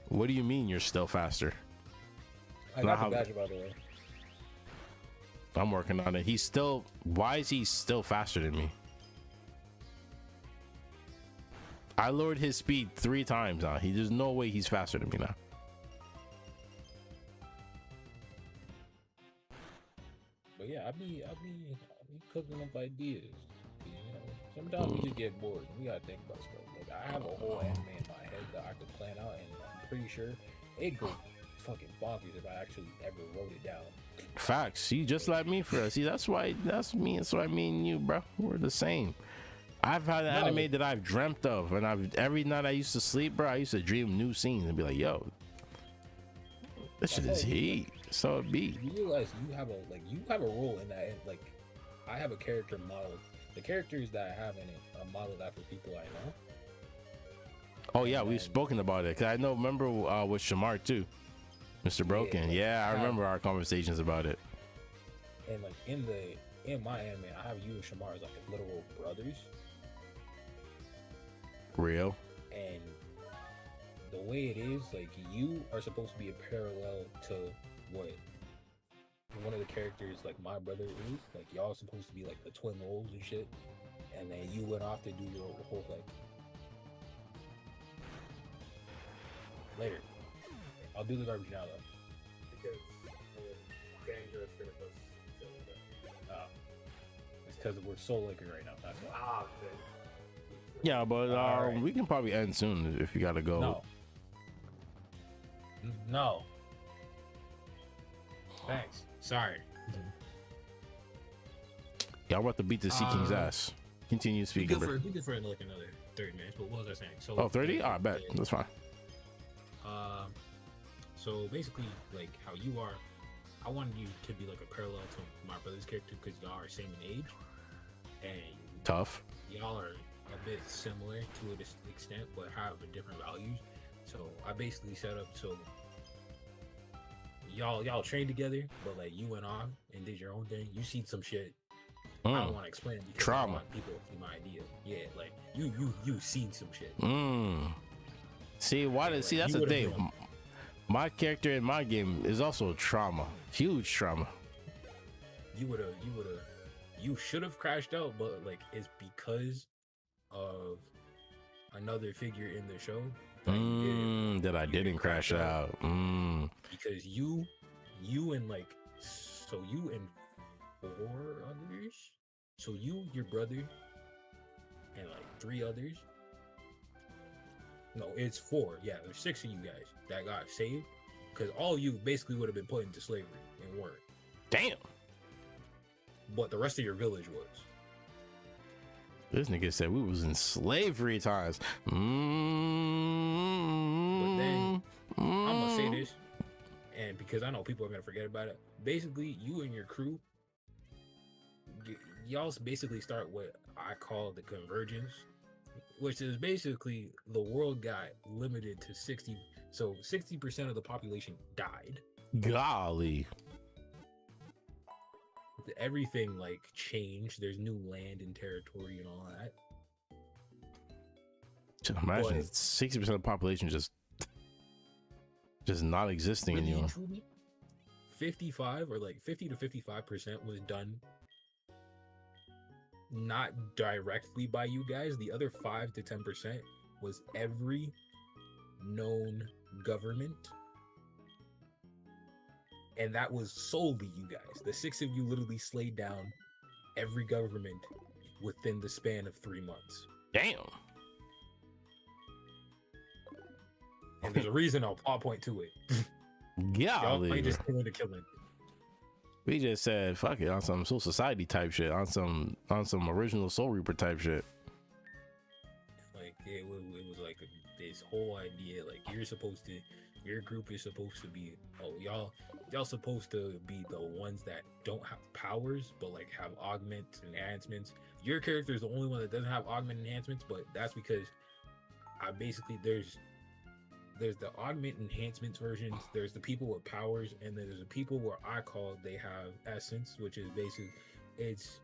What do you mean you're still faster? I got the badge, by the way. I'm working on it. Why is he still faster than me? I lowered his speed 3 times now. There's no way he's faster than me now. But yeah, I be cooking up ideas. You know, sometimes we just get bored. We gotta think about stuff. Like, I have a whole anime in my head that I could plan out, and I'm pretty sure it'd go fucking bonkers if I actually ever wrote it down. Facts. See, just like me, for us. See, that's why me and you, bro. We're the same. I've had an anime that I've dreamt of, and every night I used to sleep, bro, I used to dream new scenes and be like, yo, That shit is heat. So it be. You realize you have a role in that. And, like, I have a character modeled. The characters that I have in it are modeled after people I know. Oh yeah, we've spoken about it. Cause I know. Remember with Shamar too, Mr. Broken. Yeah, I remember our conversations about it. And like in my anime, I have you and Shamar as like literal brothers. Real. And the way it is, like, you are supposed to be a parallel to what one of the characters, like my brother, is. Like, y'all are supposed to be like the twin roles and shit. And then you went off to do your whole like. Later. I'll do the garbage now though. Because dangerous gonna go. It's because we're soul liquor right now. That's why. Yeah, but right. We can probably end soon if you gotta go. No. Thanks. Sorry. Y'all about to beat the Sea King's ass. Continue speaking. We good for like another 30 minutes, but what was I saying? So 30? I bet. That's fine. So basically, like how you are, I wanted you to be like a parallel to my brother's character because y'all are same in age, and tough. Y'all are a bit similar to an extent, but have different values. So I basically set up so y'all trained together, but like you went on and did your own thing. You seen some shit. I don't want to explain it because trauma. I want people to see my idea. Yeah, like you seen some shit. See that's the thing. My character in my game is also trauma, huge trauma. You should have crashed out, but like it's because of another figure in the show that I didn't crash out. Because you and like you and 4 others. So you, your brother, and like 3 others. No, it's 4. Yeah, there's 6 of you guys that got saved because all you basically would have been put into slavery and weren't. Damn. But the rest of your village was. This nigga said we was in slavery times. But then I'm gonna say this, and because I know people are gonna forget about it. Basically, you and your crew, y'all basically start what I call the convergence, which is basically the world got limited to 60. So 60% of the population died. Golly. Everything like changed. There's new land and territory and all that. Imagine 60% of the population just not existing anymore. 55 or like 50 to 55% was done not directly by you guys. The other 5 to 10% was every known government, and that was solely you guys. The 6 of you literally slayed down every government within the span of 3 months. Damn. And there's a reason I'll point to it. Golly. Y'all just doing the killing. We just said fuck it on some Soul Society type shit, on some original Soul Reaper type shit. Like it was like this whole idea. Like your group is supposed to be, y'all supposed to be the ones that don't have powers but like have augments and enhancements. Your character is the only one that doesn't have augment enhancements, but that's because I basically there's the augment enhancements versions, there's the people with powers, and then there's the people where I call they have essence, which is basically it's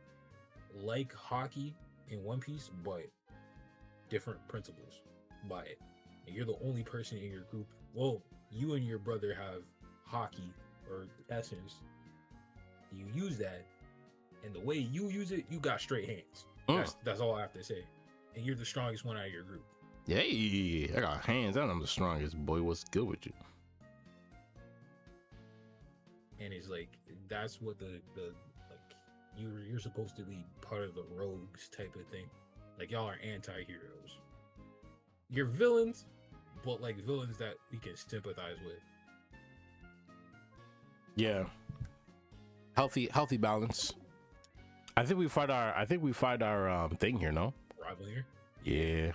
like hockey in One Piece, but different principles by it. And you're the only person in your group. Well, you and your brother have hockey or essence. You use that, and the way you use it, you got straight hands. That's all I have to say. And you're the strongest one out of your group. Hey, I got hands and I'm the strongest, boy. What's good with you? And it's like that's what the like you're supposed to be part of the rogues type of thing. Like y'all are anti-heroes. You're villains, but like villains that we can sympathize with. Yeah. Healthy balance. I think we fight our thing here, no? Rival here? Yeah.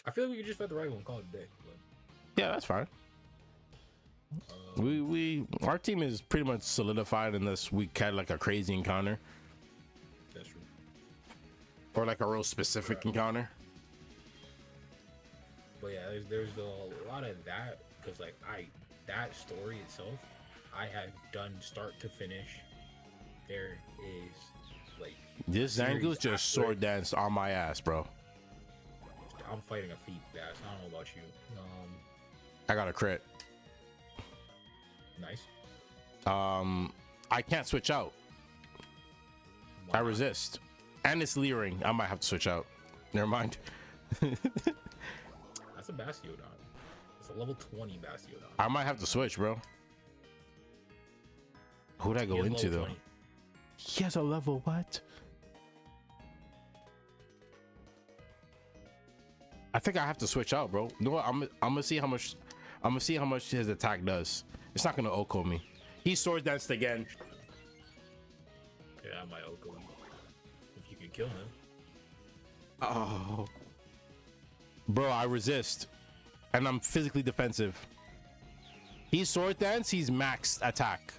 I feel like we could just fight the rival and call it a day. But... Yeah, that's fine. Our team is pretty much solidified unless we had like a crazy encounter. That's true. Or like a real specific encounter. But yeah, there's a lot of that because like that story itself, I have done start to finish. There is like this Zangoose just sword danced on my ass, bro. I'm fighting a feat bass. I don't know about you. I got a crit. Nice. I can't switch out. I resist, and it's leering. I might have to switch out. Never mind. That's a Bastiodon. It's a level 20 Bastiodon. I might have to switch, bro. Who'd I go into though? 20. He has a level what? I think I have to switch out, bro. You know what? I'm gonna see how much. I'm gonna see how much his attack does. It's not gonna Oko me. He sword danced again. Yeah, I might Oko you if you can kill him. Oh, bro, I resist, and I'm physically defensive. He's sword dance. He's maxed attack.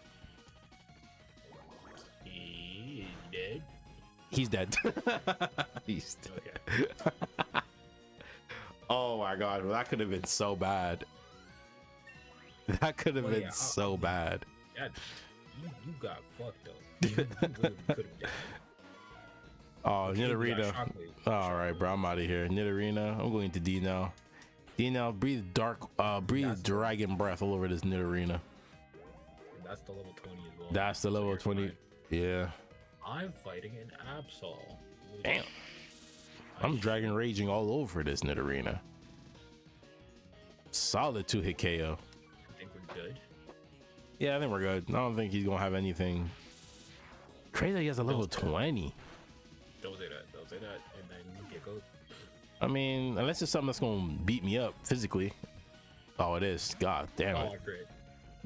He is dead. He's dead. He's dead. Okay. Oh my god, well, that could have been so bad. That could have been so bad. Yeah, you got fucked up. You really could have died. Oh, Nidorina. All right, bro, I'm out of here. Nidorina. I'm going to D now. D now. Breathe dragon breath all over this Nidorina. That's the level 20 as well. That's the level 20. Yeah. I'm fighting an Absol. Damn. I'm dragon raging all over this Nidorina. Solid 2-hit KO. I think we're good. Yeah, I think we're good. I don't think he's gonna have anything. Crazy, he has a level 20. Don't say that. Don't say that, and then you get go. I mean, unless it's something that's gonna beat me up physically. Oh, it is. God damn it.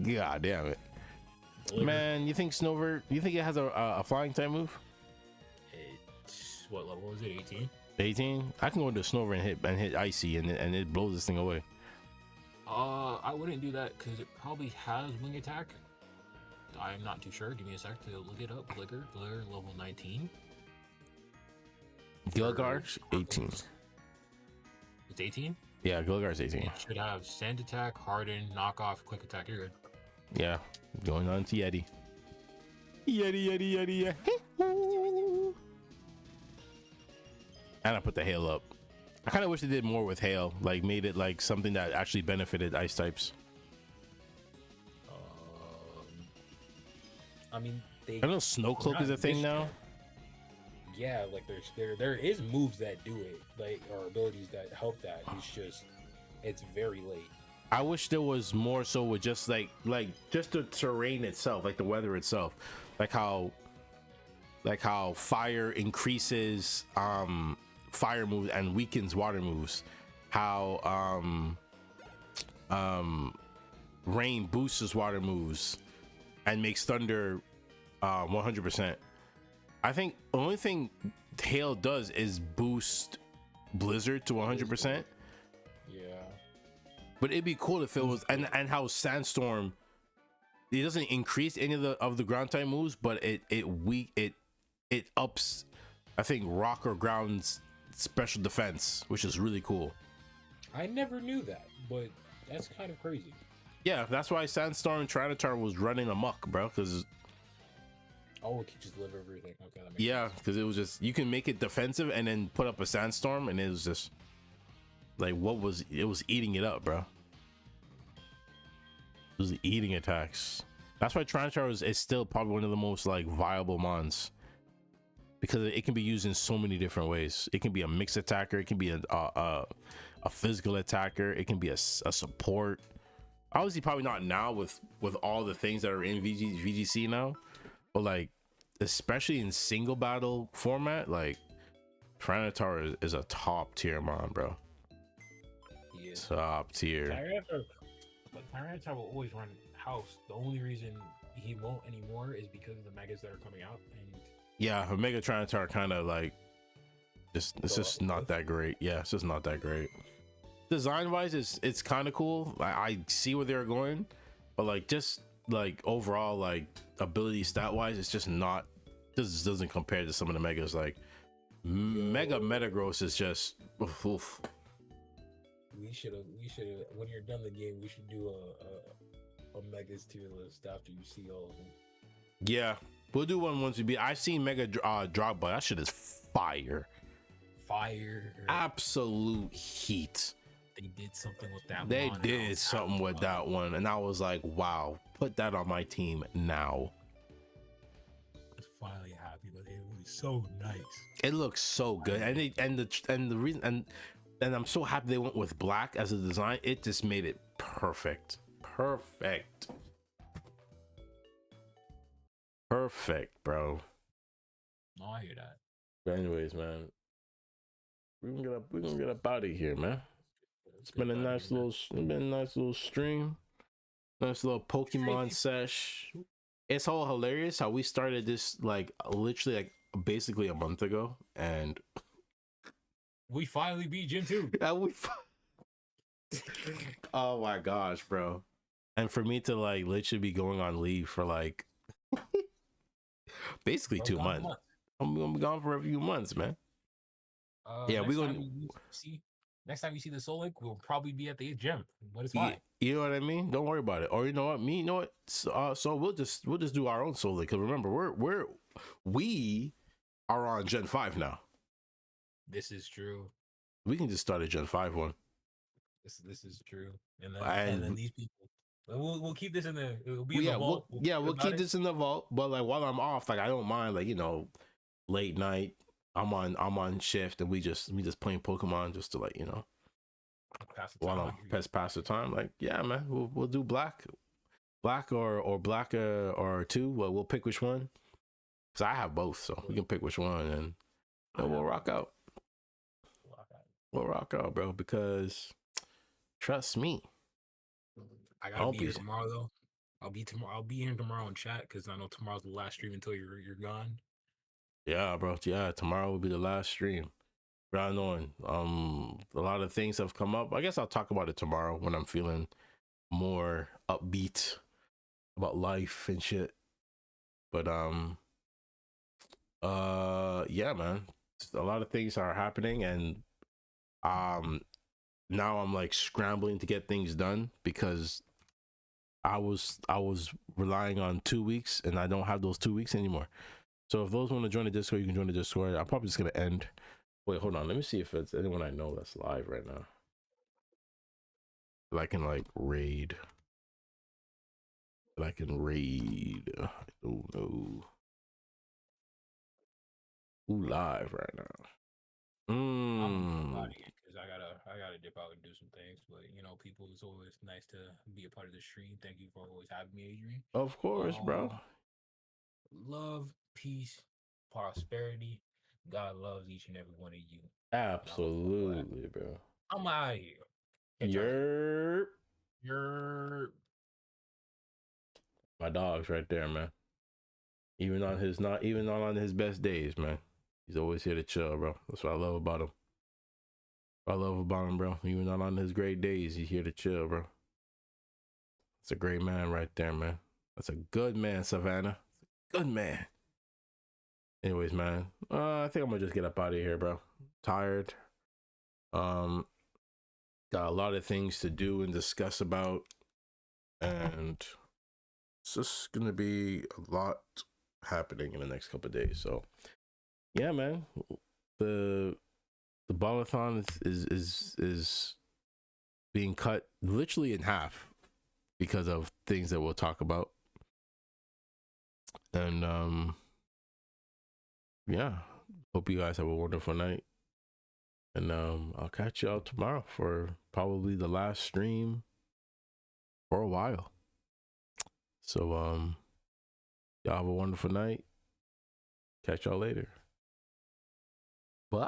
God damn it. Man, you think Snover? You think it has a flying type move? It's what level was it? 18. 18. I can go into Snover and hit Icy, and it blows this thing away. I wouldn't do that because it probably has wing attack. I'm not too sure. Give me a sec to look it up. Gligar level 19. Gilgar's 18. It's 18? Yeah, Gilgar's 18. It should have sand attack, harden, knockoff, quick attack. You're good. Yeah, going on to Yeti. Yeti. And I put the hail up. I kind of wish they did more with hail, like made it like something that actually benefited ice types. I mean, I know Snow Cloak is a thing now. Yeah, like there is moves that do it, like, or abilities that help that. It's just it's very late. I wish there was more so with just like just the terrain itself, like the weather itself, like how fire increases fire moves and weakens water moves, how rain boosts water moves and makes thunder 100%. I think the only thing hail does is boost blizzard to 100%. Yeah, but it'd be cool if it was and how sandstorm, it doesn't increase any of the ground type moves, but it ups, I think, rock or ground's special defense, which is really cool. I never knew that, but that's kind of crazy. Yeah, that's why Sandstorm Tyranitar was running amok, bro, because it could just live everything. Okay, that makes sense. Because it was just, you can make it defensive and then put up a Sandstorm, and it was just like, it was eating it up, bro. It was eating attacks. That's why Tyranitar is still probably one of the most like viable mons, because it can be used in so many different ways. It can be a mixed attacker, it can be a physical attacker, it can be a support. Obviously probably not now with all the things that are in VGC now, but like especially in single battle format, like Tyranitar is a top tier mon, bro. He is. Top tier. Tyranitar will always run house. The only reason he won't anymore is because of the megas that are coming out. And yeah, Omega Tyranitar kind of like it's just not that great. Yeah, it's just not that great. Design wise, it's kind of cool. I see where they're going, but like just like overall like ability stat wise, it's just not. This doesn't compare to some of the megas. Like Mega Metagross is just oof. We should have. When you're done the game, we should do a megas tier list after you see all of them. Yeah, we'll do one once we beat. I've seen Mega Drop, but that shit is fire. Absolute heat. They did something with that. They did something with that one, and I was like, wow, put that on my team now. I was finally happy, but it was so nice. It looks so good, and the reason and I'm so happy they went with black as a design. It just made it perfect. Perfect, bro. No, I hear that. But anyways, man, we're gonna get up out of here, man. It's been a nice little stream, nice little Pokemon sesh. It's all hilarious how we started this like literally like basically a month ago, and we finally beat Gym 2. Oh my gosh, bro. And for me to like literally be going on leave for like basically 2 months. I'm gonna be gone for a few months, man. Yeah, we're gonna see. Next time you see the Soul Link, we'll probably be at the gym, but it's fine. You know what I mean? Don't worry about it. Or you know what? So we'll just do our own Soul Link. Because remember, we are on Gen 5 now. This is true. We can just start a Gen 5 one. This is true. And then these people. We'll keep this in the. It'll be in the vault. We'll keep this in the vault. But like while I'm off, like I don't mind, like late night. I'm on shift and we just playing Pokemon just to like while I'm pass the time. Like yeah, man, we'll do black or black or 2. Well, we'll pick which one. Cause I have both, so we can pick which one and we'll rock out. We'll rock out, bro. Because trust me, I gotta be here tomorrow though. I'll be here tomorrow in chat because I know tomorrow's the last stream until you're gone. Yeah, bro. Yeah, tomorrow will be the last stream. Right on. A lot of things have come up. I guess I'll talk about it tomorrow when I'm feeling more upbeat about life and shit. But yeah, man. A lot of things are happening, and now I'm like scrambling to get things done because I was relying on 2 weeks, and I don't have those 2 weeks anymore. So if those want to join the Discord, you can join the Discord. I'm probably just gonna end. Wait, hold on. Let me see if it's anyone I know that's live right now. That I can like raid. I don't know. Who live right now? Because I gotta dip out and do some things. But people, it's always nice to be a part of the stream. Thank you for always having me, Adrian. Of course, bro. Love, peace, prosperity. God loves each and every one of you. Absolutely, bro. I'm out of here. Yerp. My dog's right there, man. Even on his best days, man. He's always here to chill, bro. That's what I love about him. Bro. Even not on his great days, he's here to chill, bro. That's a great man right there, man. That's a good man, Savannah. Good man. Anyways, man, I think I'm gonna just get up out of here, bro. Tired. Got a lot of things to do and discuss about, and it's just gonna be a lot happening in the next couple of days. So, yeah, man, the BALLIN THON is being cut literally in half because of things that we'll talk about. And yeah, hope you guys have a wonderful night, and I'll catch y'all tomorrow for probably the last stream for a while. So y'all have a wonderful night. Catch y'all later. Bye.